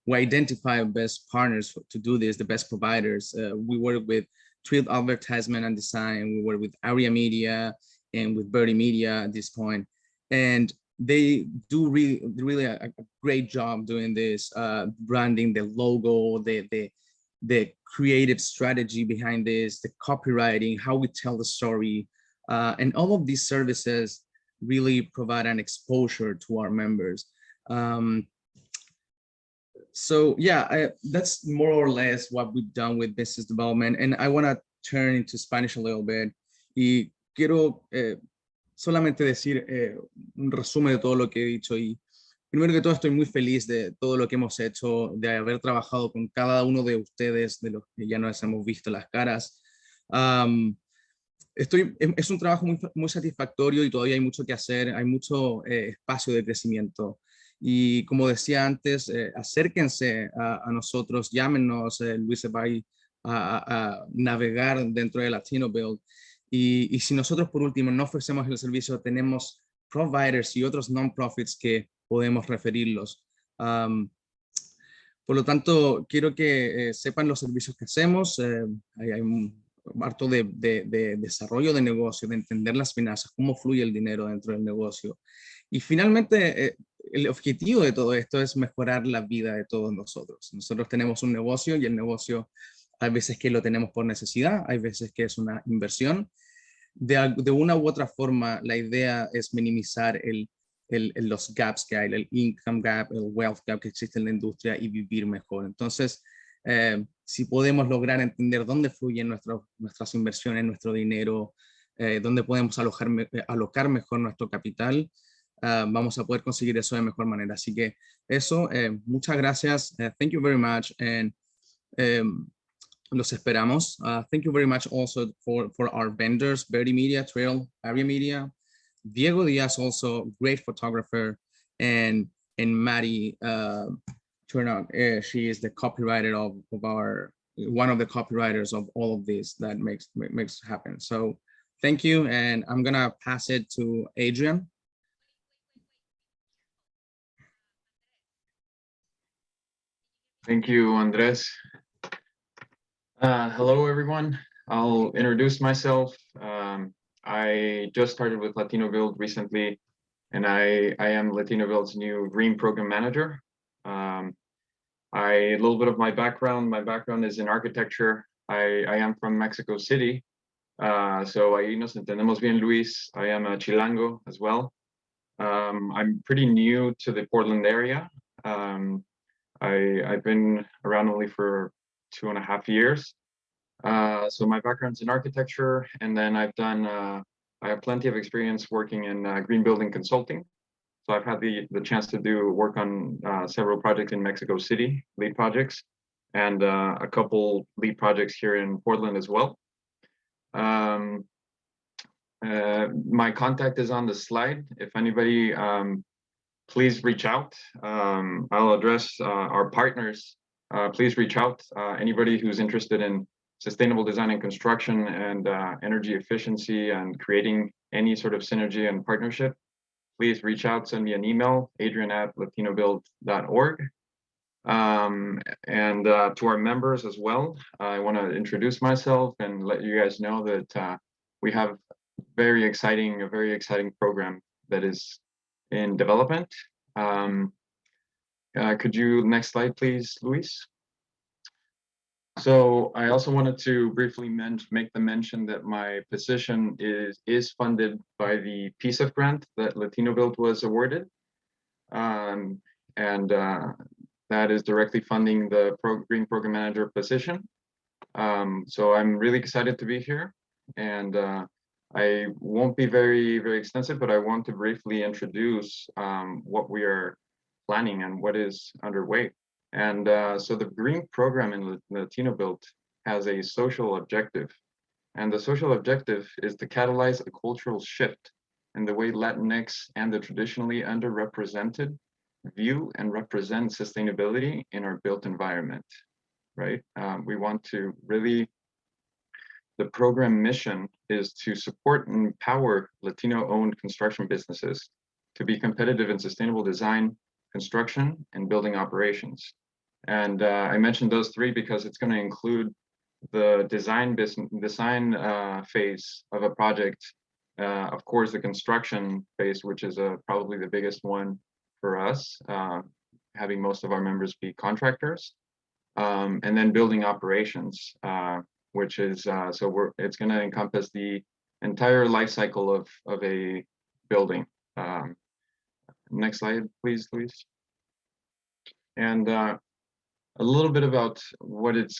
Speaker 14: We identify best partners to do this, the best providers. We work with Field Advertisement and Design. We work with Area Media and with Birdie Media at this point, and they do really a great job doing this, branding, the logo, the creative strategy behind this, the copywriting, how we tell the story, and all of these services really provide an exposure to our members. So yeah, that's more or less what we've done with business development. And I want to turn into Spanish a little bit. Y quiero solamente decir un resumen de todo lo que he dicho. Y primero que todo, estoy muy feliz de todo lo que hemos hecho, de haber trabajado con cada uno de ustedes, de los que ya nos hemos visto las caras. Es un trabajo muy satisfactorio y todavía hay mucho que hacer, hay mucho espacio de crecimiento. Y como decía antes, acérquense a nosotros, llámenos, Luis se va a navegar dentro de LatinoBuilt. Y si nosotros por último no ofrecemos el servicio, tenemos providers y otros non-profits que podemos referirlos. Por lo tanto, quiero que sepan los servicios que hacemos. Hay un harto de desarrollo de negocio, de entender las finanzas, cómo fluye el dinero dentro del negocio. Y finalmente, el objetivo de todo esto es mejorar la vida de todos nosotros. Nosotros tenemos un negocio y el negocio hay veces que lo tenemos por necesidad, hay veces que es una inversión. De una u otra forma, la idea es minimizar los gaps que hay, el income gap, el wealth gap que existe en la industria y vivir mejor. Entonces, si podemos lograr entender dónde fluyen nuestras inversiones, nuestro dinero, dónde podemos alocar mejor nuestro capital, vamos a poder conseguir eso de mejor manera. Así que eso, muchas gracias. Thank you very much. And los esperamos. Thank you very much also for our vendors, Verdi Media, Trail, Area Media, Diego Diaz, also great photographer, and Maddie Turnout. She is the copywriter of one of the copywriters of all of this that makes happen. So thank you, and I'm gonna pass it to Adrian.
Speaker 15: Thank you, Andres. Hello, everyone. I'll introduce myself. I just started with LatinoBuilt recently, and I am LatinoBuilt's new Green Program Manager. A little bit of my background. My background is in architecture. I am from Mexico City. So ahí nos entendemos bien, Luis. I am a Chilango as well. I'm pretty new to the Portland area. I've been around only for 2.5 years. So my background's in architecture, and then I have plenty of experience working in green building consulting. So I've had the chance to do work on several projects in Mexico City, lead projects, and a couple lead projects here in Portland as well. My contact is on the slide. If anybody, please reach out. I'll address our partners. Please reach out. Anybody who's interested in sustainable design and construction and energy efficiency and creating any sort of synergy and partnership, please reach out, send me an email, adrian@latinobuilt.org. And to our members as well, I want to introduce myself and let you guys know that we have a very exciting program that is in development. Could you, next slide, please, Luis? So I also wanted to briefly make the mention that my position is funded by the PSEF grant that LatinoBuilt was awarded. And that is directly funding the Green Program Manager position. So I'm really excited to be here. And I won't be very, very extensive, but I want to briefly introduce what we are planning and what is underway. And so the Green Program in LatinoBuilt has a social objective. And the social objective is to catalyze a cultural shift in the way Latinx and the traditionally underrepresented view and represent sustainability in our built environment, right? We want to really, the program mission is to support and empower Latino-owned construction businesses to be competitive in sustainable design, construction, and building operations. And I mentioned those three because it's going to include the design phase of a project, of course, the construction phase, which is probably the biggest one for us, having most of our members be contractors, and then building operations, which is it's going to encompass the entire life cycle of a building. Next slide, please, Luis. And a little bit about what it's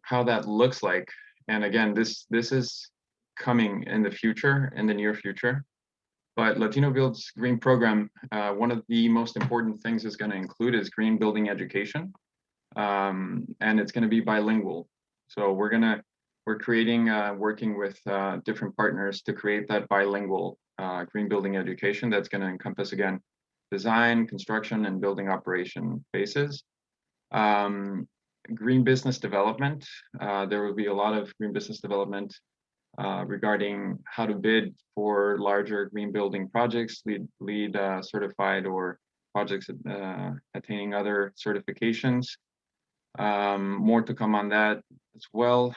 Speaker 15: how that looks like. And again, this is coming in the future, in the near future. But LatinoBuilt's green program, one of the most important things it's going to include is green building education, and it's going to be bilingual. So we're creating, working with different partners to create that bilingual green building education that's going to encompass, again, design, construction, and building operation phases. Green business development. There will be a lot of green business development regarding how to bid for larger green building projects, LEED certified, or projects attaining other certifications. More to come on that as well.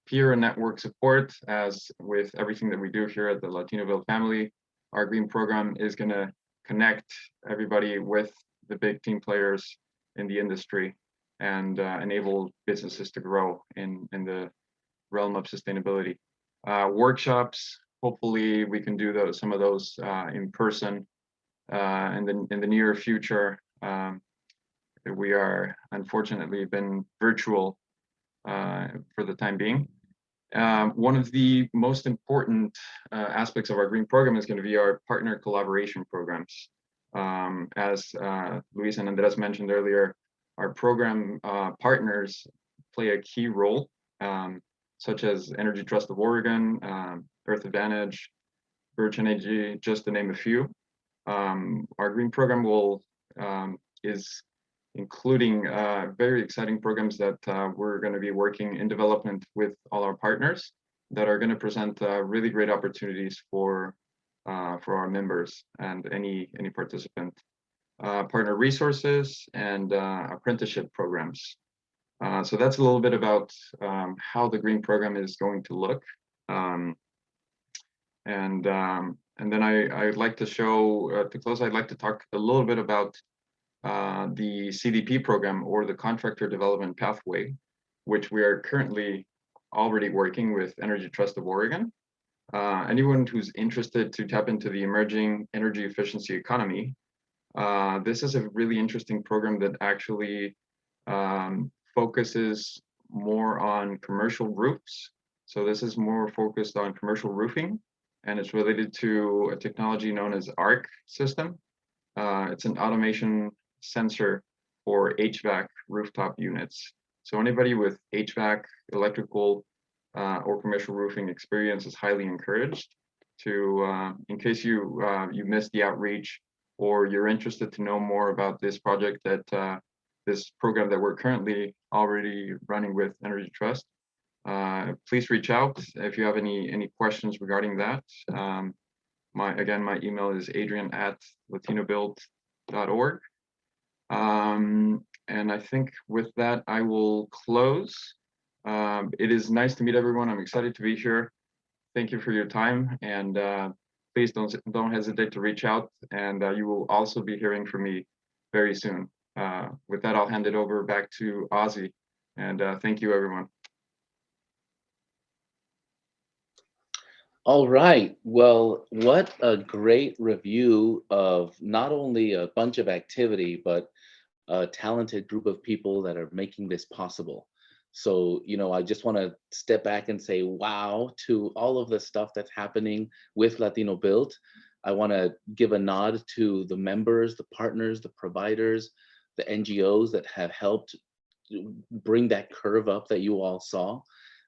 Speaker 15: Peer and network support, as with everything that we do here at the LatinoBuilt family. Our green program is going to connect everybody with the big team players in the industry and enable businesses to grow in the realm of sustainability. Workshops, hopefully we can do some of those in person in the near future. we are unfortunately been virtual for the time being. One of the most important aspects of our green program is going to be our partner collaboration programs. As Luis and Andres mentioned earlier, our program partners play a key role, such as Energy Trust of Oregon, Earth Advantage, Birch Energy, just to name a few. Our green program is including very exciting programs that we're going to be working in development with all our partners that are going to present really great opportunities for our members and any participant. Partner resources and apprenticeship programs. So that's a little bit about how the green program is going to look. And then I'd like to show, to close, I'd like to talk a little bit about the CDP program, or the Contractor Development Pathway, which we are currently already working with Energy Trust of Oregon. Anyone who's interested to tap into the emerging energy efficiency economy, this is a really interesting program that actually focuses more on commercial roofs. So this is more focused on commercial roofing, and it's related to a technology known as ARC system. It's an automation sensor for HVAC rooftop units. So anybody with HVAC, electrical, or commercial roofing experience is highly encouraged to, in case you missed the outreach, or you're interested to know more about this project, that this program that we're currently already running with Energy Trust, please reach out if you have any questions regarding that. My email is adrian@latinobuilt.org. And I think with that, I will close. It is nice to meet everyone. I'm excited to be here. Thank you for your time, and please don't hesitate to reach out, and you will also be hearing from me very soon. With that, I'll hand it over back to Ozzie, and thank you, everyone.
Speaker 2: All right. Well, what a great review of not only a bunch of activity, but a talented group of people that are making this possible. So, I just want to step back and say, wow, to all of the stuff that's happening with LatinoBuilt. I want to give a nod to the members, the partners, the providers, the NGOs that have helped bring that curve up that you all saw.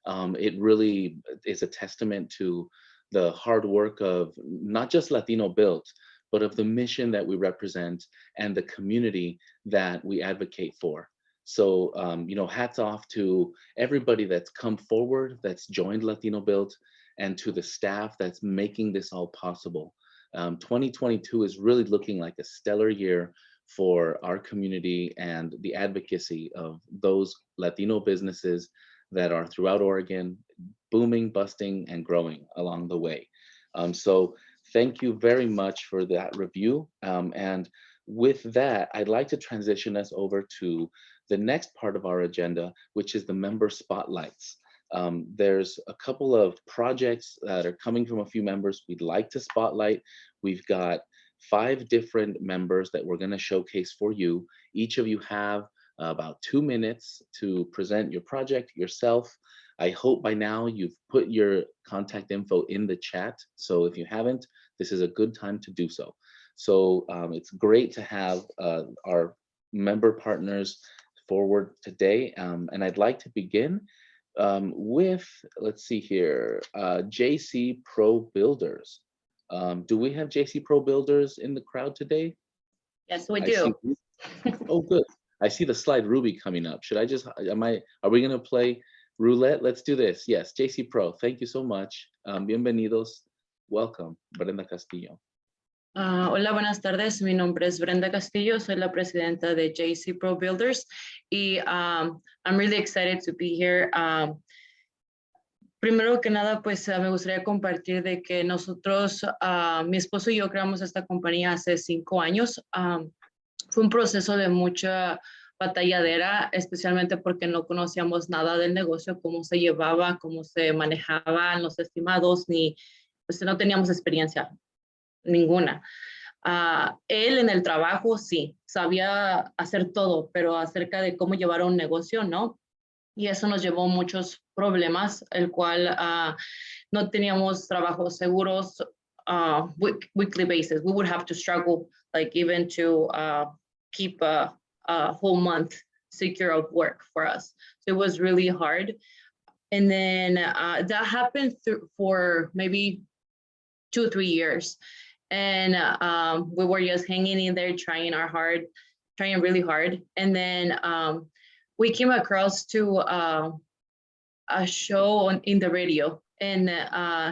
Speaker 2: It really is a testament to the hard work of not just LatinoBuilt, but of the mission that we represent and the community that we advocate for. So, hats off to everybody that's come forward, that's joined LatinoBuilt, and to the staff that's making this all possible. 2022 is really looking like a stellar year for our community and the advocacy of those Latino businesses that are throughout Oregon, booming, busting, and growing along the way. So thank you very much for that review. And with that, I'd like to transition us over to the next part of our agenda, which is the member spotlights. There's a couple of projects that are coming from a few members we'd like to spotlight. We've got 5 different members that we're going to showcase for you. Each of you have about 2 minutes to present your project yourself. I hope by now you've put your contact info in the chat. So if you haven't, this is a good time to do so. So it's great to have our member partners forward today. And I'd like to begin with, let's see here, Gsi Builders. Do we have Gsi Builders in the crowd today?
Speaker 23: Yes, we do.
Speaker 2: Oh, good. I see the slide Ruby coming up. Should I just, are we gonna play roulette? Let's do this. Yes, Gsi Pro, thank you so much. Bienvenidos. Welcome, Brenda Castillo.
Speaker 16: Hola, buenas tardes. Mi nombre es Brenda Castillo. Soy la presidenta de Gsi Builders. Y I'm really excited to be here. Primero que nada, pues me gustaría compartir de que nosotros, mi esposo y yo creamos esta compañía hace 5 años. Fue un proceso de mucha batalladera, especialmente porque no conocíamos nada del negocio, cómo se llevaba, cómo se manejaban los estimados, ni pues no teníamos experiencia ninguna. Él en el trabajo sí, sabía hacer todo, pero acerca de cómo llevar un negocio, ¿no? Y eso nos llevó muchos problemas, el cual no teníamos trabajos seguros weekly basis. We would have to struggle, like even to keep a whole month secure of work for us. So it was really hard. And then that happened for maybe 2 or 3 years. And we were just hanging in there, trying really hard. And then we came across to a show in the radio. And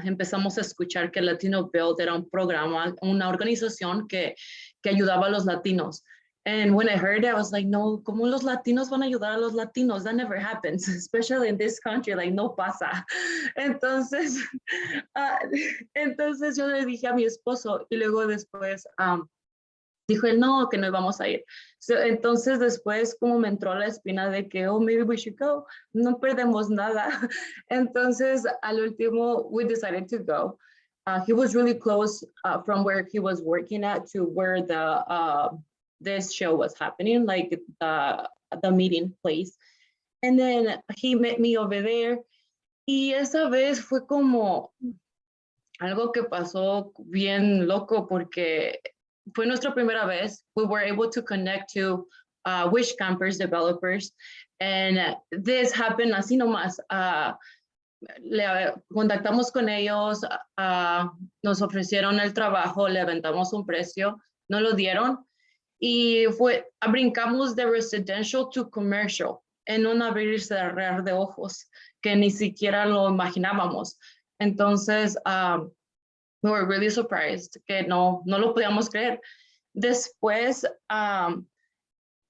Speaker 16: empezamos a escuchar que LatinoBuilt era un programa, una organización que ayudaba a los latinos. And when I heard it, I was like, no, ¿cómo los latinos van a ayudar a los latinos? That never happens, especially in this country, like no pasa. Entonces yo le dije a mi esposo y luego después dijo él, no, que no íbamos a ir. So, entonces después como me entró la espina de que, oh, maybe we should go. No perdemos nada. Entonces al último, we decided to go. He was really close from where he was working at to where this show was happening, like the meeting place. And then he met me over there. Y esa vez fue como algo que pasó bien loco porque fue nuestra primera vez. We were able to connect to Wish Campers developers. And this happened así nomás. Le contactamos con ellos, nos ofrecieron el trabajo, le aventamos un precio, no lo dieron. Y brincamos de residential to commercial en un abrir y cerrar de ojos que ni siquiera lo imaginábamos. Entonces, we were really surprised que no lo podíamos creer. Después,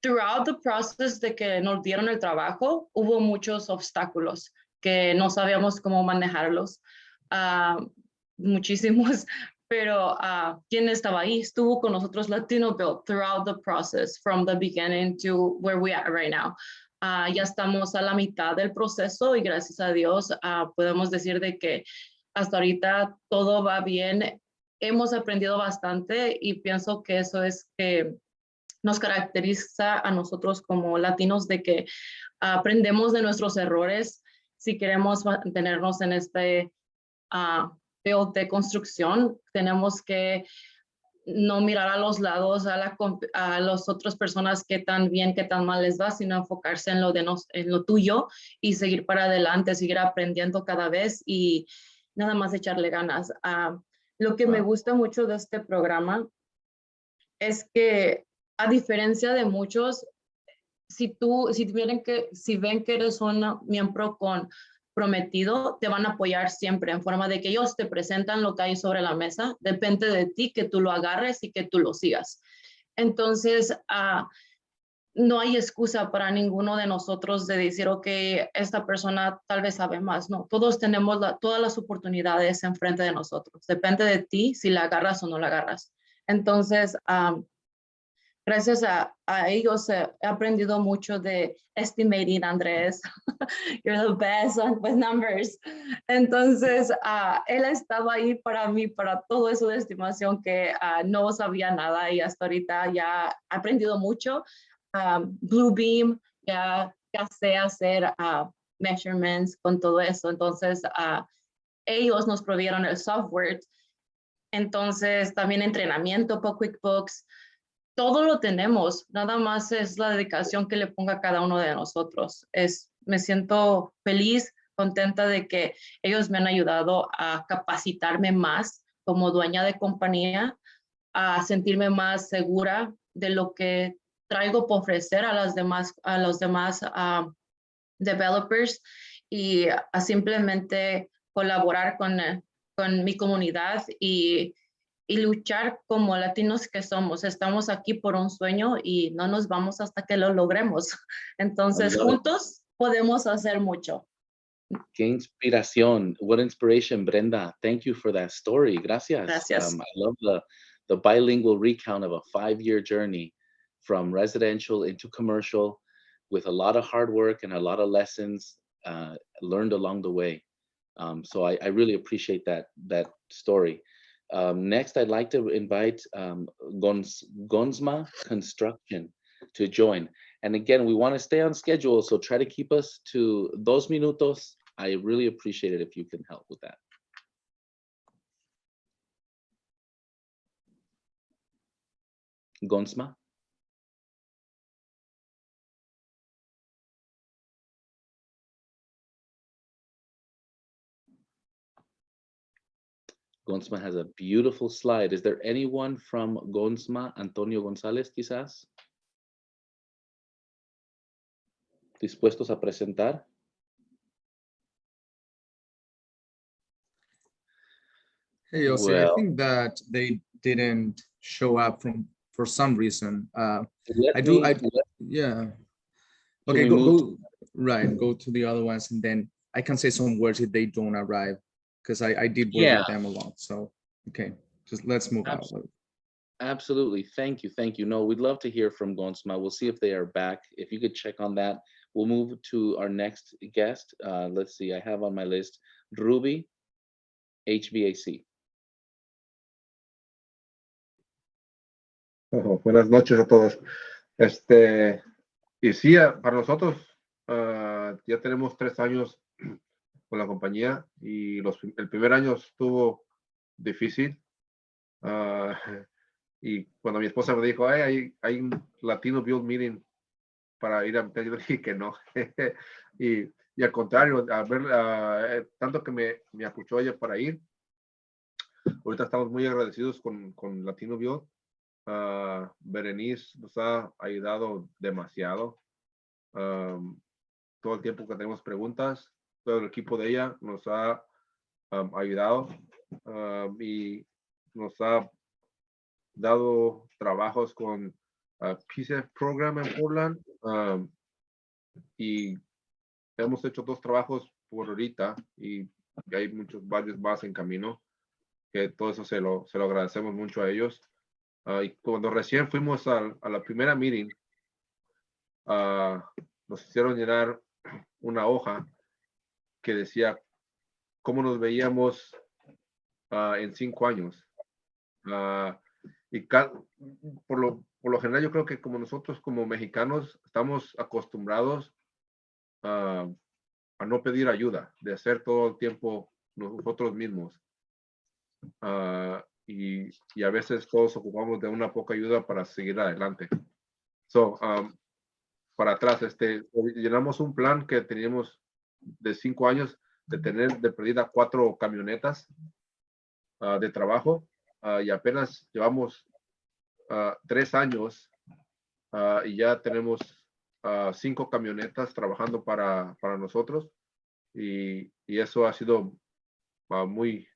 Speaker 16: throughout the process de que nos dieron el trabajo, hubo muchos obstáculos que no sabíamos cómo manejarlos. Muchísimos. Pero quien estaba ahí estuvo con nosotros LatinoBuilt throughout the process from the beginning to where we are right now. Ya estamos a la mitad del proceso y gracias a Dios podemos decir de que hasta ahorita todo va bien. Hemos aprendido bastante y pienso que eso es que nos caracteriza a nosotros como latinos de que aprendemos de nuestros errores si queremos mantenernos en este build de construcción. Tenemos que no mirar a los lados, a las otras personas que tan bien, que tan mal les va, sino enfocarse en lo tuyo y seguir para adelante, seguir aprendiendo cada vez y nada más echarle ganas. Lo que me gusta mucho de este programa es que a diferencia de muchos, si ven que eres un miembro comprometido, te van a apoyar siempre en forma de que ellos te presentan lo que hay sobre la mesa. Depende de ti que tú lo agarres y que tú lo sigas. Entonces, no hay excusa para ninguno de nosotros de decir, ok, esta persona tal vez sabe más. No, todos tenemos todas las oportunidades enfrente de nosotros. Depende de ti si la agarras o no la agarras. Entonces, gracias a ellos he aprendido mucho de estimating, Andrés. You're the best with numbers. Entonces, él estaba ahí para mí, para todo eso de estimación que no sabía nada y hasta ahorita ya he aprendido mucho. Bluebeam, ya sé hacer measurements con todo eso. Entonces, ellos nos provieron el software. Entonces, también entrenamiento por QuickBooks. Todo lo tenemos, nada más es la dedicación que le ponga cada uno de nosotros. Me siento feliz, contenta de que ellos me han ayudado a capacitarme más como dueña de compañía, a sentirme más segura de lo que traigo por ofrecer a los demás developers y a simplemente colaborar con mi comunidad y luchar como latinos que somos. Estamos aquí por un sueño y no nos vamos hasta que lo logremos. Entonces, juntos podemos hacer mucho.
Speaker 2: Qué inspiración. What inspiration, Brenda. Thank you for that story. Gracias.
Speaker 16: Gracias.
Speaker 2: I love the bilingual recount of a 5-year journey from residential into commercial with a lot of hard work and a lot of lessons learned along the way. So I really appreciate that story. Next, I'd like to invite Gonsma Construction to join. And again, we want to stay on schedule, so try to keep us to 2 minutos. I really appreciate it if you can help with that. Gonsma. Gonsma has a beautiful slide. Is there anyone from Gonsma, Antonio González, quizás? ¿Dispuestos a presentar?
Speaker 14: Hey, Ozzie, I think that they didn't show up for some reason. Yeah. Okay, go to the other ones, and then I can say some words if they don't arrive, because I did work with them a lot. So, okay, just let's move on.
Speaker 2: Absolutely. Thank you. No, we'd love to hear from Gonsma. We'll see if they are back. If you could check on that. We'll move to our next guest. Let's see, I have on my list Ruby, HVAC.
Speaker 5: Buenas noches a todos. Y sí, para nosotros ya tenemos 3 años con la compañía y el primer año estuvo difícil. Y cuando mi esposa me dijo, hay un LatinoBuilt meeting para ir a, yo dije que no. y al contrario, a ver, tanto que me apuchó ella para ir. Ahorita estamos muy agradecidos con LatinoBuilt. Berenice nos ha ayudado demasiado. Todo el tiempo que tenemos preguntas, todo el equipo de ella nos ha ayudado y nos ha dado trabajos con PCF Program en Portland y hemos hecho 2 trabajos por ahorita y hay varios más en camino, que todo eso se lo agradecemos mucho a ellos. Y cuando recién fuimos a la primera meeting, nos hicieron llenar una hoja que decía cómo nos veíamos en 5 años. Y por lo general yo creo que como nosotros como mexicanos estamos acostumbrados a no pedir ayuda, de hacer todo el tiempo nosotros mismos. Y a veces todos ocupamos de una poca ayuda para seguir adelante. Para atrás, llenamos un plan que teníamos de 5 años de tener de perdida 4 camionetas de trabajo y apenas llevamos 3 años y ya tenemos 5 camionetas trabajando para nosotros y eso ha sido muy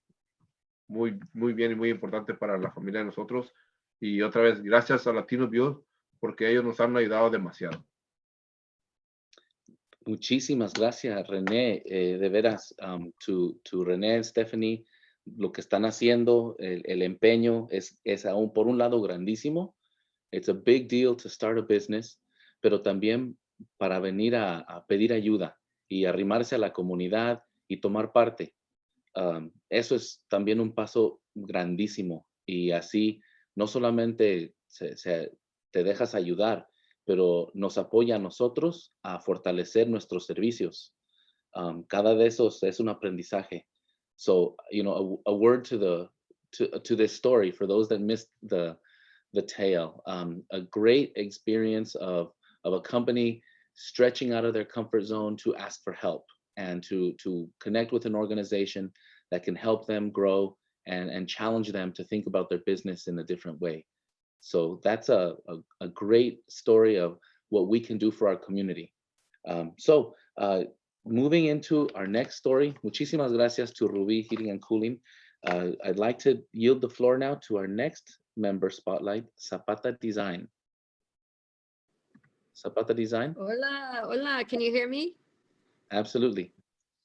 Speaker 5: bien y muy importante para la familia de nosotros. Y otra vez, gracias a LatinoBuilt, porque ellos nos han ayudado demasiado.
Speaker 2: Muchísimas gracias, René. De veras, to René and Stephanie, lo que están haciendo, el empeño es aún por un lado grandísimo. It's a big deal to start a business, pero también para venir a pedir ayuda y arrimarse a la comunidad y tomar parte. Eso es también un paso grandísimo y así no solamente te dejas ayudar, pero nos apoya a nosotros a fortalecer nuestros servicios. Cada de esos es un aprendizaje. So, a word to this story for those that missed the tale. A great experience of a company stretching out of their comfort zone to ask for help and to connect with an organization that can help them grow and challenge them to think about their business in a different way. So that's a great story of what we can do for our community. Moving into our next story, muchísimas gracias to Ruby Heating and Cooling. I'd like to yield the floor now to our next member spotlight, Zapata Design. Zapata Design?
Speaker 1: Hola, can you hear me?
Speaker 2: Absolutely.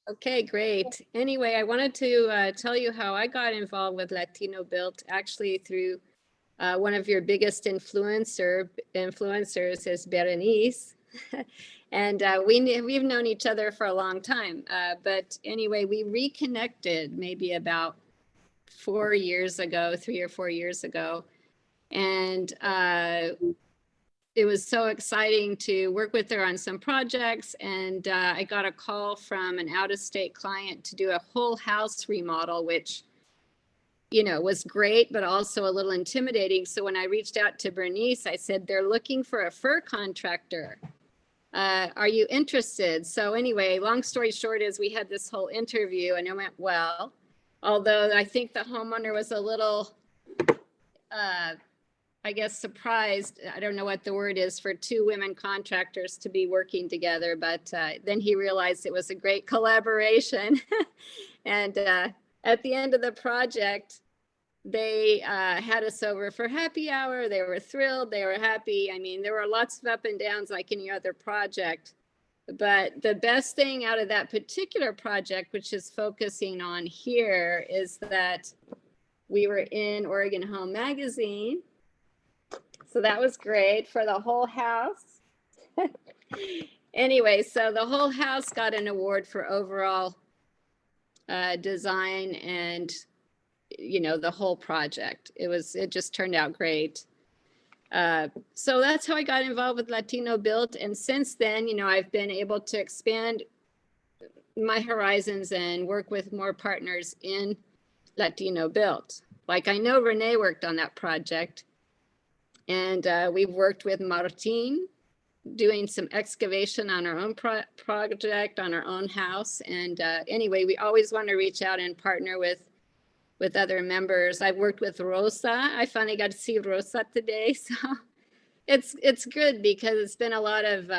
Speaker 1: Okay, great. Anyway, I wanted to tell you how I got involved with LatinoBuilt, actually through one of your biggest influencers is Berenice. And we've known each other for a long time. But anyway, we reconnected maybe about 4 years ago, 3 or 4 years ago. And it was so exciting to work with her on some projects. And I got a call from an out-of-state client to do a whole house remodel, which, you know, was great, but also a little intimidating. So when I reached out to Bernice, I said, they're looking for a fur contractor. Are you interested? So anyway, long story short is we had this whole interview and it went well. Although I think the homeowner was a little, I guess, surprised. I don't know what the word is for two women contractors to be working together, but then he realized it was a great collaboration. And at the end of the project, they had us over for happy hour. They were thrilled. They were happy. I mean, there were lots of up and downs like any other project. But the best thing out of that particular project, which is focusing on here, is that we were in Oregon Home Magazine. So that was great for the whole house. Anyway, so the whole house got an award for overall design and, you know, the whole project. It just turned out great. So that's how I got involved with LatinoBuilt. And since then, you know, I've been able to expand my horizons and work with more partners in LatinoBuilt. Like I know Renee worked on that project, and we've worked with Martin doing some excavation on our own project, on our own house. And anyway, we always want to reach out and partner with other members. I've worked with Rosa. I finally got to see Rosa today. So it's good because it's been a lot of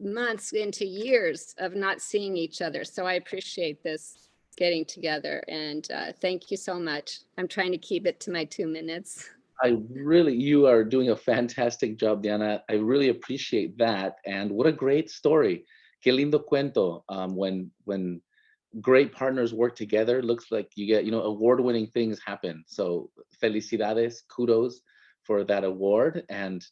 Speaker 1: months into years of not seeing each other. So I appreciate this getting together, and thank you so much. I'm trying to keep it to my 2 minutes.
Speaker 2: You are doing a fantastic job, Diana. I really appreciate that. And what a great story. Qué lindo cuento. When great partners work together, looks like you get, you know, award-winning things happen. So felicidades, kudos for that award. And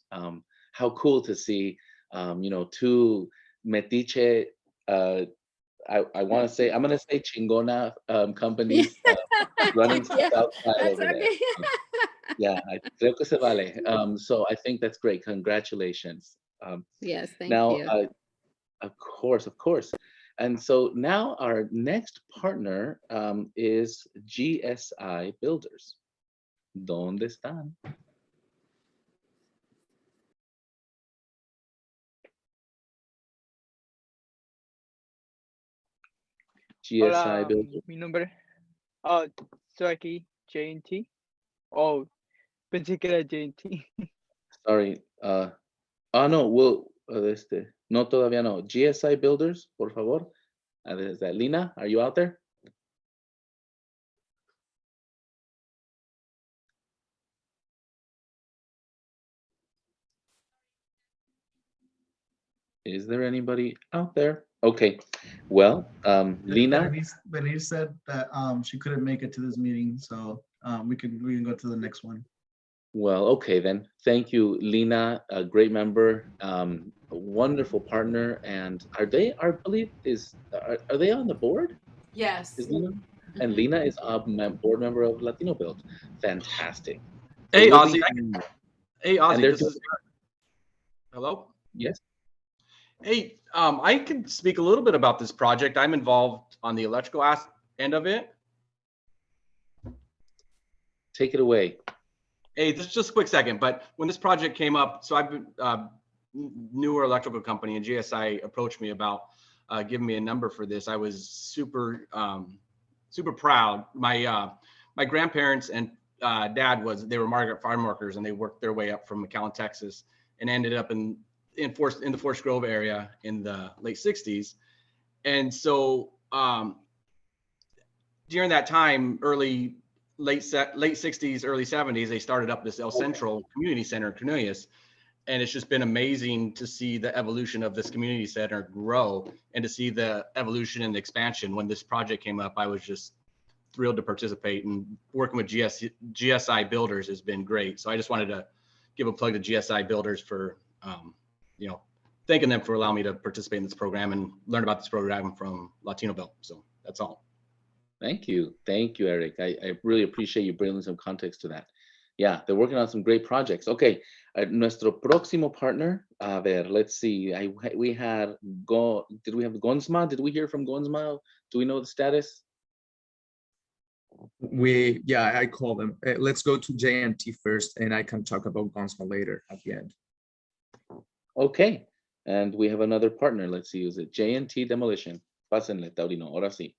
Speaker 2: how cool to see, you know, two metiche, I want to say, I'm going to say chingona companies running stuff outside over there. Yeah, I creo que se vale. So I think that's great. Congratulations.
Speaker 1: Yes, thank
Speaker 2: now,
Speaker 1: you.
Speaker 2: Of course. And so now our next partner is Gsi Builders. ¿Dónde están?
Speaker 4: Hola,
Speaker 2: Gsi Builders.
Speaker 4: mi nombre. Estoy aquí, JNT. Oh, pensé que era JNT.
Speaker 2: Sorry. No, no, todavía no. Gsi Builders, por favor. Is that Lina? Are you out there? Is there anybody out there? Okay. Well, Lina.
Speaker 13: Bernice said that she couldn't make it to this meeting, so we can go to the next one.
Speaker 2: Well, okay then. Thank you, Lina, a great member, a wonderful partner. And are they on the board?
Speaker 17: Yes.
Speaker 2: Is Lina? And Lina is a board member of LatinoBuilt. Fantastic. So
Speaker 18: Hey,
Speaker 2: we'll
Speaker 18: Ozzie. This is hello.
Speaker 2: Yes.
Speaker 18: Hey, I can speak a little bit about this project. I'm involved on the electrical end of it.
Speaker 2: Take it away.
Speaker 18: Hey, just a quick second. But when this project came up, so I've been newer electrical company, and GSI approached me about giving me a number for this. I was super proud. My grandparents and dad they were Margaret farm workers, and they worked their way up from McAllen, Texas, and ended up in the Forest Grove area in the late 60s. And so during that time, late 60s, early 70s, they started up this El Centro Community Center in Cornelius. And it's just been amazing to see the evolution of this community center grow and to see the evolution and the expansion. When this project came up, I was just thrilled to participate, and working with Gsi Builders has been great. So I just wanted to give a plug to Gsi Builders for, thanking them for allowing me to participate in this program and learn about this program from LatinoBuilt. So that's all.
Speaker 2: Thank you, Eric. I really appreciate you bringing some context to that. Yeah, they're working on some great projects. Okay, nuestro próximo partner. A ver, let's see. Did we have Gonsma? Did we hear from Gonsma? Do we know the status?
Speaker 14: I call them. Let's go to J&T first, and I can talk about Gonsma later at the end.
Speaker 2: Okay, and we have another partner. Let's see, is it J&T Demolition? Pásenle, Taurino, ahora sí.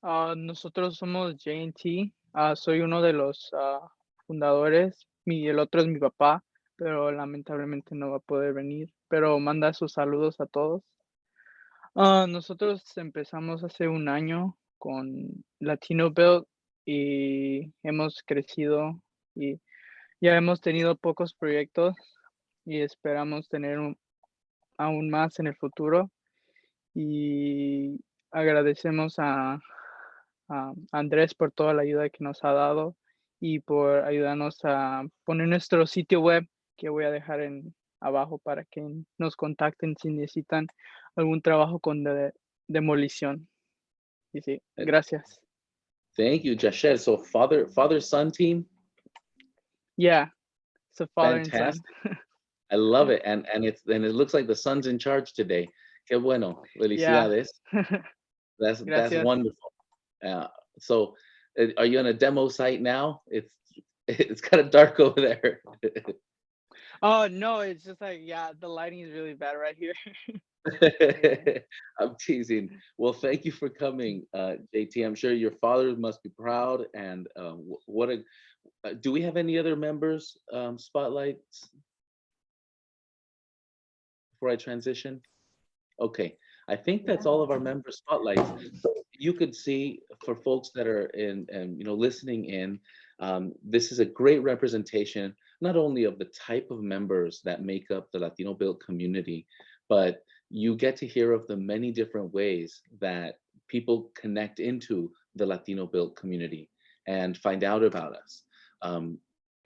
Speaker 4: Nosotros somos J&T. Soy uno de los fundadores. El otro es mi papá, pero lamentablemente no va a poder venir. Pero manda sus saludos a todos. Nosotros empezamos hace un año con LatinoBuilt y hemos crecido y ya hemos tenido pocos proyectos y esperamos tener aún más en el futuro. Y agradecemos a Andrés por toda la ayuda que nos ha dado y por ayudarnos a poner nuestro sitio web, que voy a dejar abajo para que nos contacten si necesitan algún trabajo con demolición. Y sí, gracias.
Speaker 2: Thank you, Jasher. So father-son team?
Speaker 4: Yeah, it's a father and son.
Speaker 2: Fantastic. I love it. And it looks like the son's in charge today. Qué bueno. Felicidades.
Speaker 4: Yeah.
Speaker 2: That's
Speaker 4: Gracias.
Speaker 2: wonderful. So are you on a demo site now? It's kind of dark over there.
Speaker 4: Oh no, it's just like, yeah, the lighting is really bad right here.
Speaker 2: I'm teasing. Well, thank you for coming, JT. I'm sure your father must be proud. And do we have any other members spotlights before I transition? Okay, I think that's all of our member spotlights. You could see, for folks that are listening in, this is a great representation, not only of the type of members that make up the LatinoBuilt community, but you get to hear of the many different ways that people connect into the LatinoBuilt community and find out about us.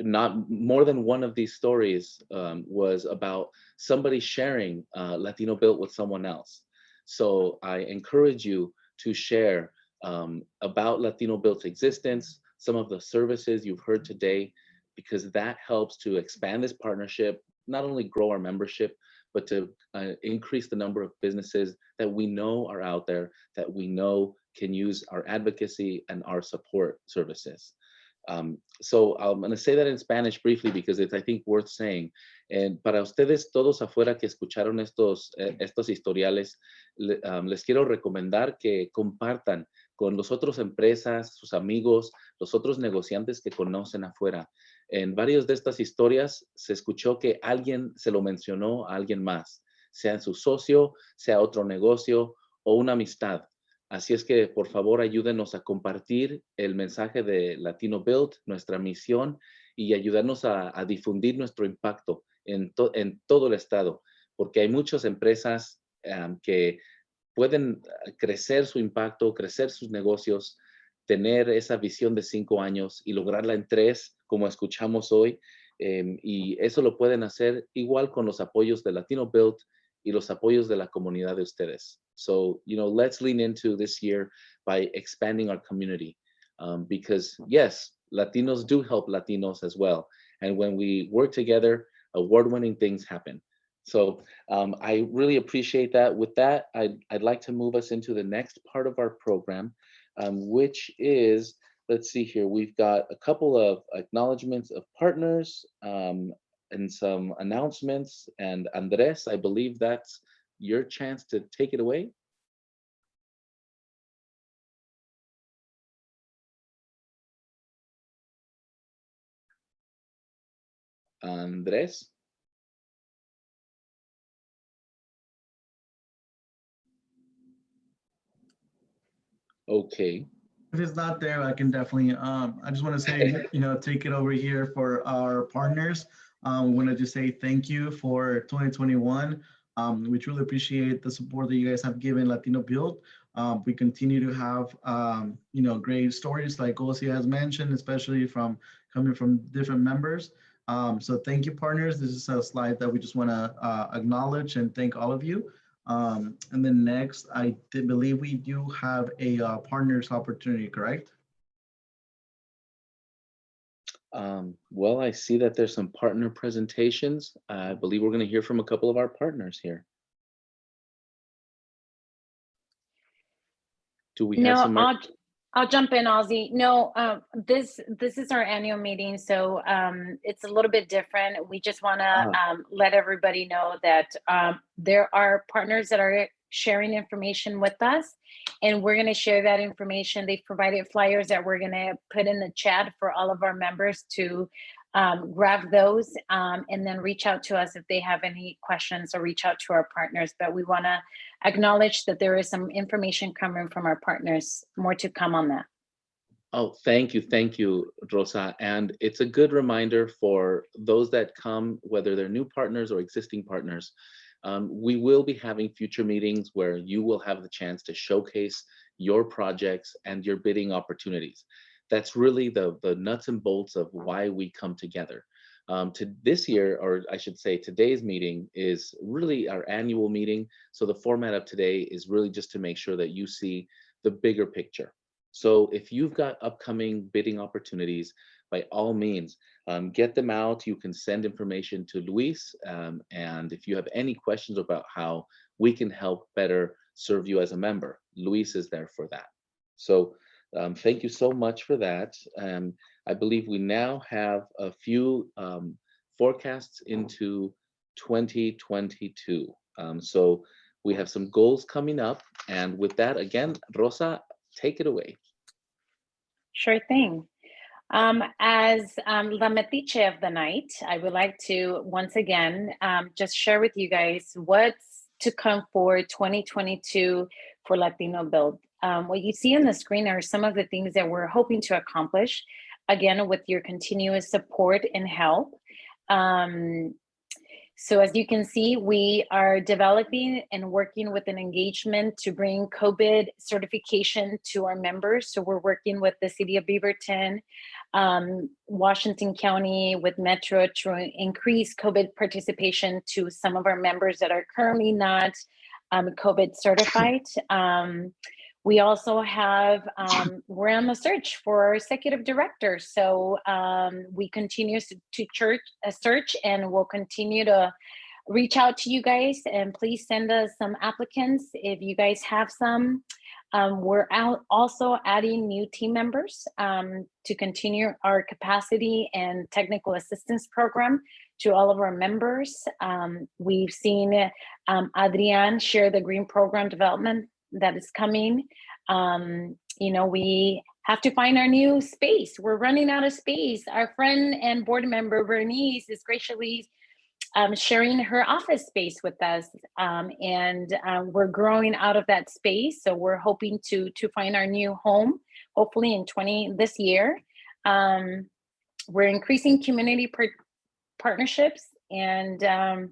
Speaker 2: Not more than one of these stories was about somebody sharing LatinoBuilt with someone else. So I encourage you to share about LatinoBuilt's existence, some of the services you've heard today, because that helps to expand this partnership, not only grow our membership, but to increase the number of businesses that we know are out there, that we know can use our advocacy and our support services. So I'm going to say that in Spanish briefly because it's, I think, worth saying. And para ustedes todos afuera que escucharon estos historiales, les quiero recomendar que compartan con los otros empresas, sus amigos, los otros negociantes que conocen afuera. En varias de estas historias se escuchó que alguien se lo mencionó a alguien más, sea en su socio, sea otro negocio o una amistad. Así es que, por favor, ayúdenos a compartir el mensaje de LatinoBuilt, nuestra misión, y ayudarnos a difundir nuestro impacto en todo el estado, porque hay muchas empresas que pueden crecer su impacto, crecer sus negocios, tener esa visión de 5 años y lograrla en 3, como escuchamos hoy, y eso lo pueden hacer igual con los apoyos de LatinoBuilt y los apoyos de la comunidad de ustedes. So, let's lean into this year by expanding our community because, yes, Latinos do help Latinos as well. And when we work together, award-winning things happen. So I really appreciate that. With that, I'd like to move us into the next part of our program, which is, let's see here, we've got a couple of acknowledgments of partners and some announcements. And Andres, I believe that's your chance to take it away. Andres? Okay.
Speaker 13: If it's not there, I can definitely, I just want to say, take it over here for our partners. We wanted to say thank you for 2021. We truly appreciate the support that you guys have given LatinoBuilt. We continue to have, great stories like Ozzie has mentioned, especially coming from different members. So thank you, partners. This is a slide that we just want to acknowledge and thank all of you. And then next, I believe we do have a partners opportunity, correct?
Speaker 2: Well, I see that there's some partner presentations. I believe we're going to hear from a couple of our partners here. Do we have some?
Speaker 23: I'll jump in, Ozzie. No, this is our annual meeting, so it's a little bit different. We just want to let everybody know that there are partners that are sharing information with us, and we're going to share that information. They've provided flyers that we're going to put in the chat for all of our members to grab those and then reach out to us if they have any questions, or reach out to our partners. But we want to acknowledge that there is some information coming from our partners. More to come on that.
Speaker 2: Oh, thank you, Rosa. And it's a good reminder for those that come, whether they're new partners or existing partners. We will be having future meetings where you will have the chance to showcase your projects and your bidding opportunities. That's really the nuts and bolts of why we come together. To this year, or I should say today's meeting, is really our annual meeting. So the format of today is really just to make sure that you see the bigger picture. So if you've got upcoming bidding opportunities, by all means, get them out. You can send information to Luis. And if you have any questions about how we can help better serve you as a member, Luis is there for that. So thank you so much for that. I believe we now have a few forecasts into 2022. So we have some goals coming up. And with that, again, Rosa, take it away.
Speaker 23: Sure thing. As la metiche of the night, I would like to once again just share with you guys what's to come for 2022 for LatinoBuilt. What you see on the screen are some of the things that we're hoping to accomplish, again, with your continuous support and help. So as you can see, we are developing and working with an engagement to bring COVID certification to our members. So we're working with the city of Beaverton, Washington County, with Metro to increase COVID participation to some of our members that are currently not COVID certified. We also have, we're on the search for our executive director. So we continue to search, and we'll continue to reach out to you guys, and please send us some applicants if you guys have some. We're also adding new team members to continue our capacity and technical assistance program to all of our members. We've seen Adrian share the green program development that is coming. You know, we have to find our new space. We're running out of space. Our friend and board member Bernice is graciously sharing her office space with us, and we're growing out of that space. So we're hoping to find our new home, hopefully in this year. We're increasing community partnerships, and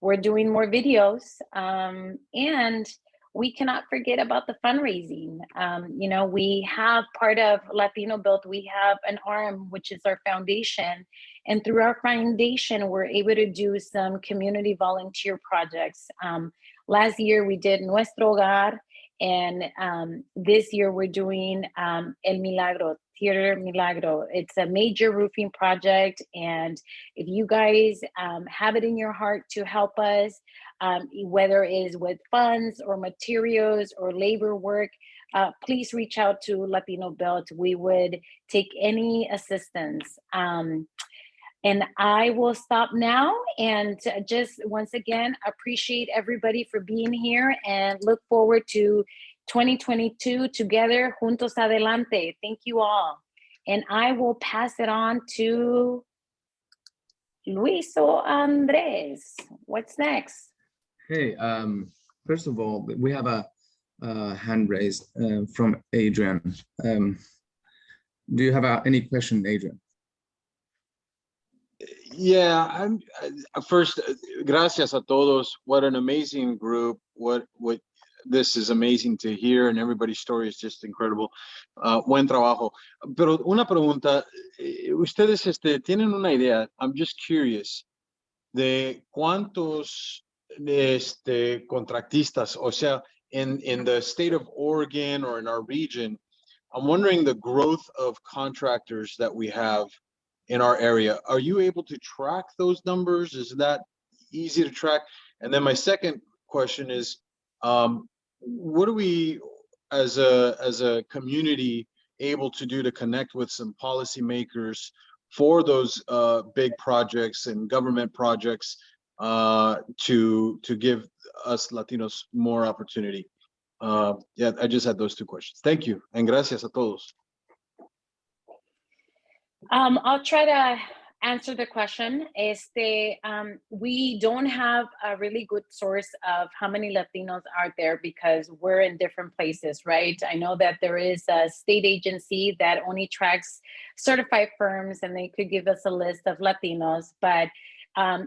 Speaker 23: we're doing more videos, and we cannot forget about the fundraising. You know, we have part of LatinoBuilt, we have an arm, which is our foundation. And through our foundation, we're able to do some community volunteer projects. Last year, we did Nuestro Hogar, and this year we're doing El Milagro, Theater Milagro. It's a major roofing project, and if you guys have it in your heart to help us, whether it is with funds or materials or labor work, please reach out to LatinoBuilt. We would take any assistance. And I will stop now and just once again appreciate everybody for being here, and look forward to 2022 together, juntos adelante. Thank you all. And I will pass it on to Luis or Andres. What's next?
Speaker 14: Hey, first of all, we have a hand raised from Adrian. Do you have any question, Adrian?
Speaker 6: Yeah, first, gracias a todos. What an amazing group. What this is amazing to hear, and everybody's story is just incredible. Buen trabajo. Pero una pregunta, ustedes tienen una idea, I'm just curious, de cuántos contractistas. O sea, in the state of Oregon or in our region, I'm wondering the growth of contractors that we have in our area. Are you able to track those numbers? Is that easy to track? And then my second question is, what are we as a community able to do to connect with some policymakers for those big projects and government projects to give us Latinos more opportunity? Yeah, I just had those two questions. Thank you, and gracias a todos.
Speaker 23: I'll try to answer the question. We don't have a really good source of how many Latinos are there because we're in different places, right? I know that there is a state agency that only tracks certified firms and they could give us a list of Latinos, but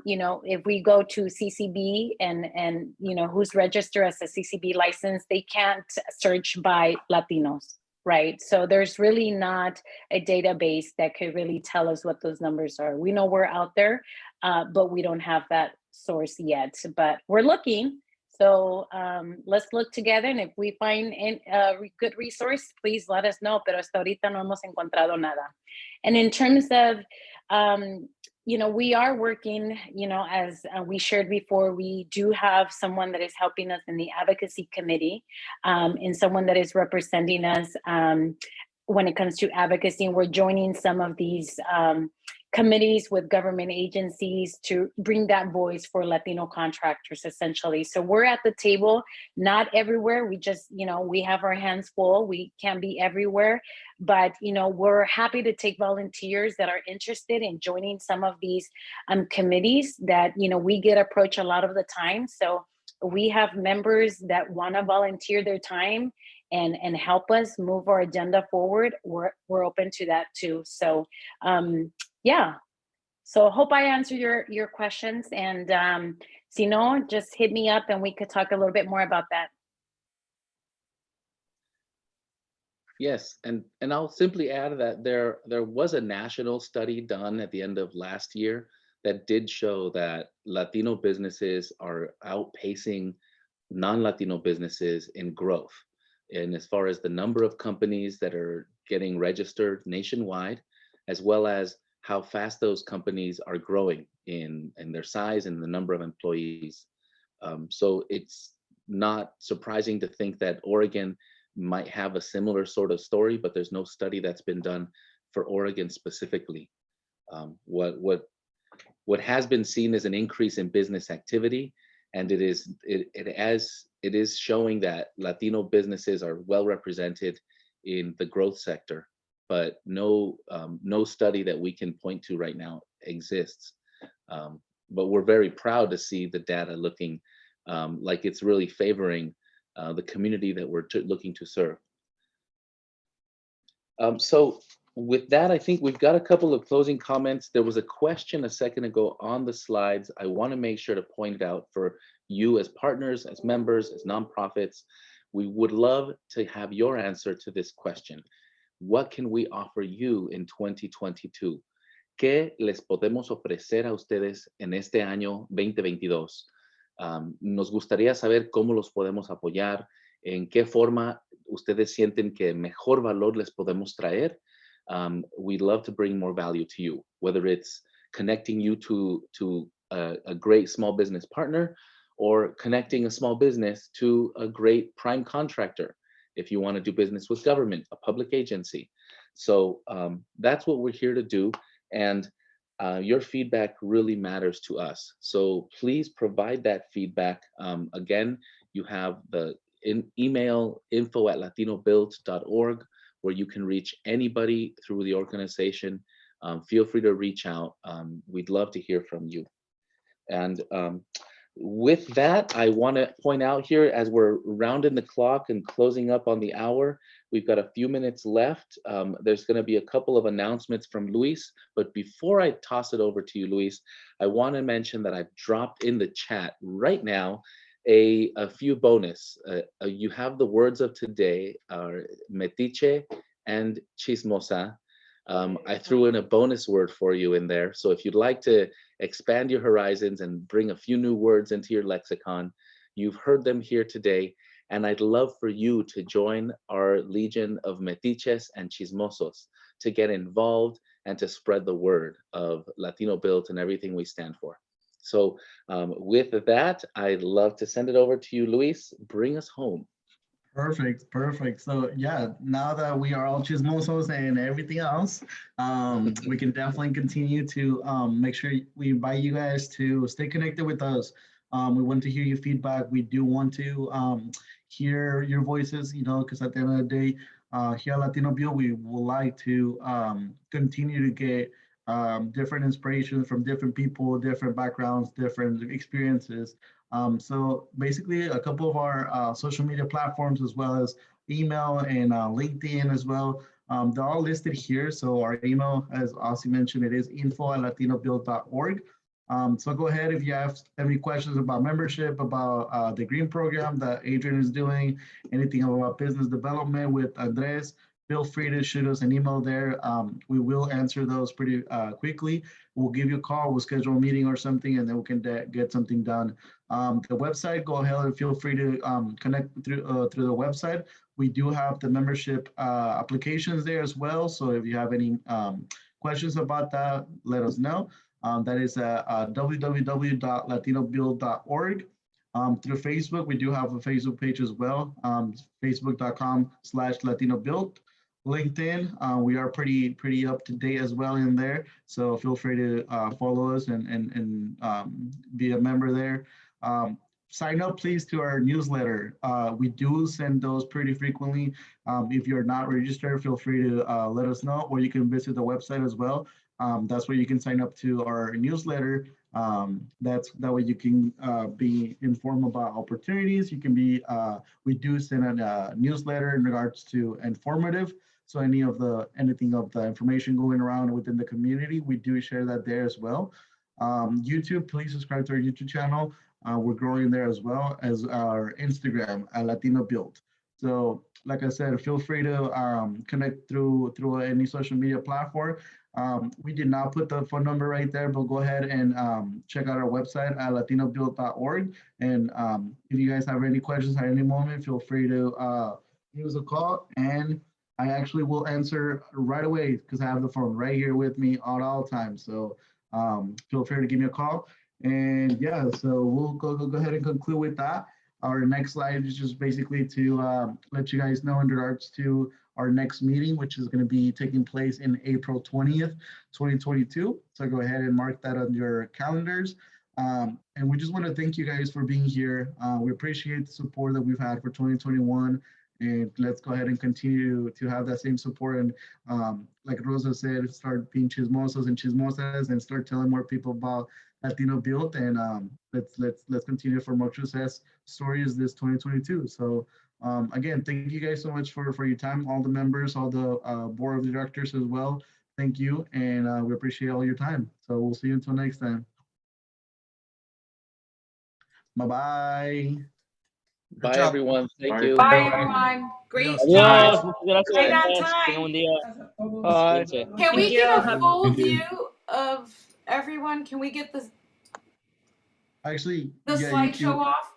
Speaker 23: you know, if we go to CCB and you know, who's registered as a CCB license, they can't search by Latinos, right? So there's really not a database that could really tell us what those numbers are. We know we're out there, but we don't have that source yet, but we're looking. So let's look together, and if we find a good resource, please let us know, pero hasta ahorita no hemos encontrado nada. And in terms of, you know, we are working, you know, as we shared before, we do have someone that is helping us in the advocacy committee and someone that is representing us when it comes to advocacy. And we're joining some of these committees with government agencies to bring that voice for Latino contractors, essentially. So we're at the table, not everywhere. We just, you know, we have our hands full. We can't be everywhere, but, you know, we're happy to take volunteers that are interested in joining some of these committees that, you know, we get approached a lot of the time. So we have members that want to volunteer their time and help us move our agenda forward. We're open to that too. So yeah, so hope I answer your questions, and si no, just hit me up and we could talk a little bit more about that.
Speaker 2: Yes, and I'll simply add that there was a national study done at the end of last year that did show that Latino businesses are outpacing non-Latino businesses in growth. And as far as the number of companies that are getting registered nationwide, as well as how fast those companies are growing in their size and the number of employees. So it's not surprising to think that Oregon might have a similar sort of story, but there's no study that's been done for Oregon specifically. What has been seen is an increase in business activity, and it is showing that Latino businesses are well represented in the growth sector, but no study that we can point to right now exists. But we're very proud to see the data looking like it's really favoring the community that we're looking to serve. So with that, I think we've got a couple of closing comments. There was a question a second ago on the slides. I want to make sure to point it out for you as partners, as members, as nonprofits. We would love to have your answer to this question. What can we offer you in 2022? ¿Qué les podemos ofrecer a ustedes en este año 2022? Nos gustaría saber cómo los podemos apoyar, en qué forma ustedes sienten que mejor valor les podemos traer. We'd love to bring more value to you, whether it's connecting you to a great small business partner or connecting a small business to a great prime contractor. If you want to do business with government, a public agency. So that's what we're here to do. And your feedback really matters to us. So please provide that feedback. Again, you have the email info@latinobuilt.org, where you can reach anybody through the organization. Feel free to reach out. We'd love to hear from you. And with that, I want to point out here, as we're rounding the clock and closing up on the hour, we've got a few minutes left. There's going to be a couple of announcements from Luis, but before I toss it over to you, Luis, I want to mention that I've dropped in the chat right now a few bonus. You have the words of today, metiche and chismosa. I threw in a bonus word for you in there. So if you'd like to expand your horizons and bring a few new words into your lexicon. You've heard them here today, and I'd love for you to join our legion of metiches and chismosos to get involved and to spread the word of LatinoBuilt and everything we stand for. So with that, I'd love to send it over to you, Luis. Bring us home.
Speaker 13: Perfect, perfect. So yeah, now that we are all chismosos and everything else, we can definitely continue to make sure we invite you guys to stay connected with us. We want to hear your feedback. We do want to hear your voices, you know, because at the end of the day, here at LatinoBuilt, we would like to continue to get different inspirations from different people, different backgrounds, different experiences. So basically a couple of our social media platforms, as well as email and LinkedIn as well, they're all listed here. So our email, as Ozzie mentioned, it is info@latinobuilt.org. So go ahead if you have any questions about membership, about the green program that Adrian is doing, anything about business development with Andres, feel free to shoot us an email there. We will answer those pretty quickly. We'll give you a call, we'll schedule a meeting or something, and then we can get something done. The website, go ahead and feel free to connect through the website. We do have the membership applications there as well. So if you have any questions about that, let us know. That is www.latinobuilt.org. Through Facebook, we do have a Facebook page as well, facebook.com/LatinoBuilt. LinkedIn, we are pretty up to date as well in there. So feel free to follow us and be a member there. Sign up, please, to our newsletter. We do send those pretty frequently. If you're not registered, feel free to let us know, or you can visit the website as well. That's where you can sign up to our newsletter. That way you can be informed about opportunities. You can be, we do send a newsletter in regards to informative. So anything of the information going around within the community, we do share that there as well. YouTube, please subscribe to our YouTube channel. We're growing there as well as our Instagram at LatinoBuilt. So like I said, feel free to connect through any social media platform. We did not put the phone number right there, but go ahead and check out our website at latinobuilt.org. And if you guys have any questions at any moment, feel free to give us a call, and I actually will answer right away because I have the phone right here with me at all times. So feel free to give me a call. And yeah, so we'll go ahead and conclude with that. Our next slide is just basically to let you guys know in regards to our next meeting, which is going to be taking place in April 20th, 2022. So go ahead and mark that on your calendars. And we just want to thank you guys for being here. We appreciate the support that we've had for 2021. And let's go ahead and continue to have that same support. And like Rosa said, start being chismosos and chismosas and start telling more people about LatinoBuilt. And let's continue for more success stories this 2022. So again, thank you guys so much for your time, all the members, all the board of directors as well. Thank you, and we appreciate all your time. So we'll see you until next time. Bye-bye.
Speaker 2: Bye, everyone. Thank you.
Speaker 7: Bye, everyone. Great
Speaker 28: Adiós.
Speaker 7: job.
Speaker 28: Muchas
Speaker 7: Right on
Speaker 28: gracias. Tengan
Speaker 7: time.
Speaker 28: buen día.
Speaker 4: Bye.
Speaker 28: Cuídense.
Speaker 7: Can we
Speaker 1: Thank
Speaker 7: get
Speaker 1: you.
Speaker 7: a full view of everyone? Can we get the
Speaker 13: Actually,
Speaker 7: slideshow off?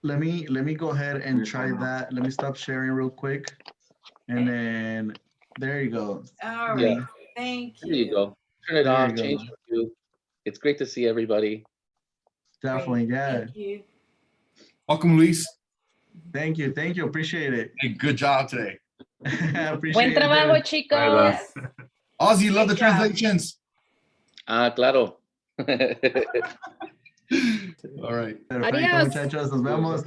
Speaker 13: Let me go ahead and try that. Let me stop sharing real quick. And then there you go.
Speaker 7: All right.
Speaker 2: Yeah.
Speaker 7: Thank you.
Speaker 2: There you go. Turn it
Speaker 13: There
Speaker 2: off,
Speaker 13: you go.
Speaker 2: change your view. It's great to see everybody.
Speaker 13: Definitely, yeah.
Speaker 7: Thank you.
Speaker 31: Welcome, Luis.
Speaker 13: Thank you. Appreciate it.
Speaker 31: Hey, good job today.
Speaker 23: Buen trabajo, chicos.
Speaker 31: Ozzie, love the
Speaker 7: Good job.
Speaker 31: translations.
Speaker 2: Claro.
Speaker 31: All right.
Speaker 13: Perfecto,
Speaker 1: Adiós.
Speaker 13: muchachos. Nos vemos.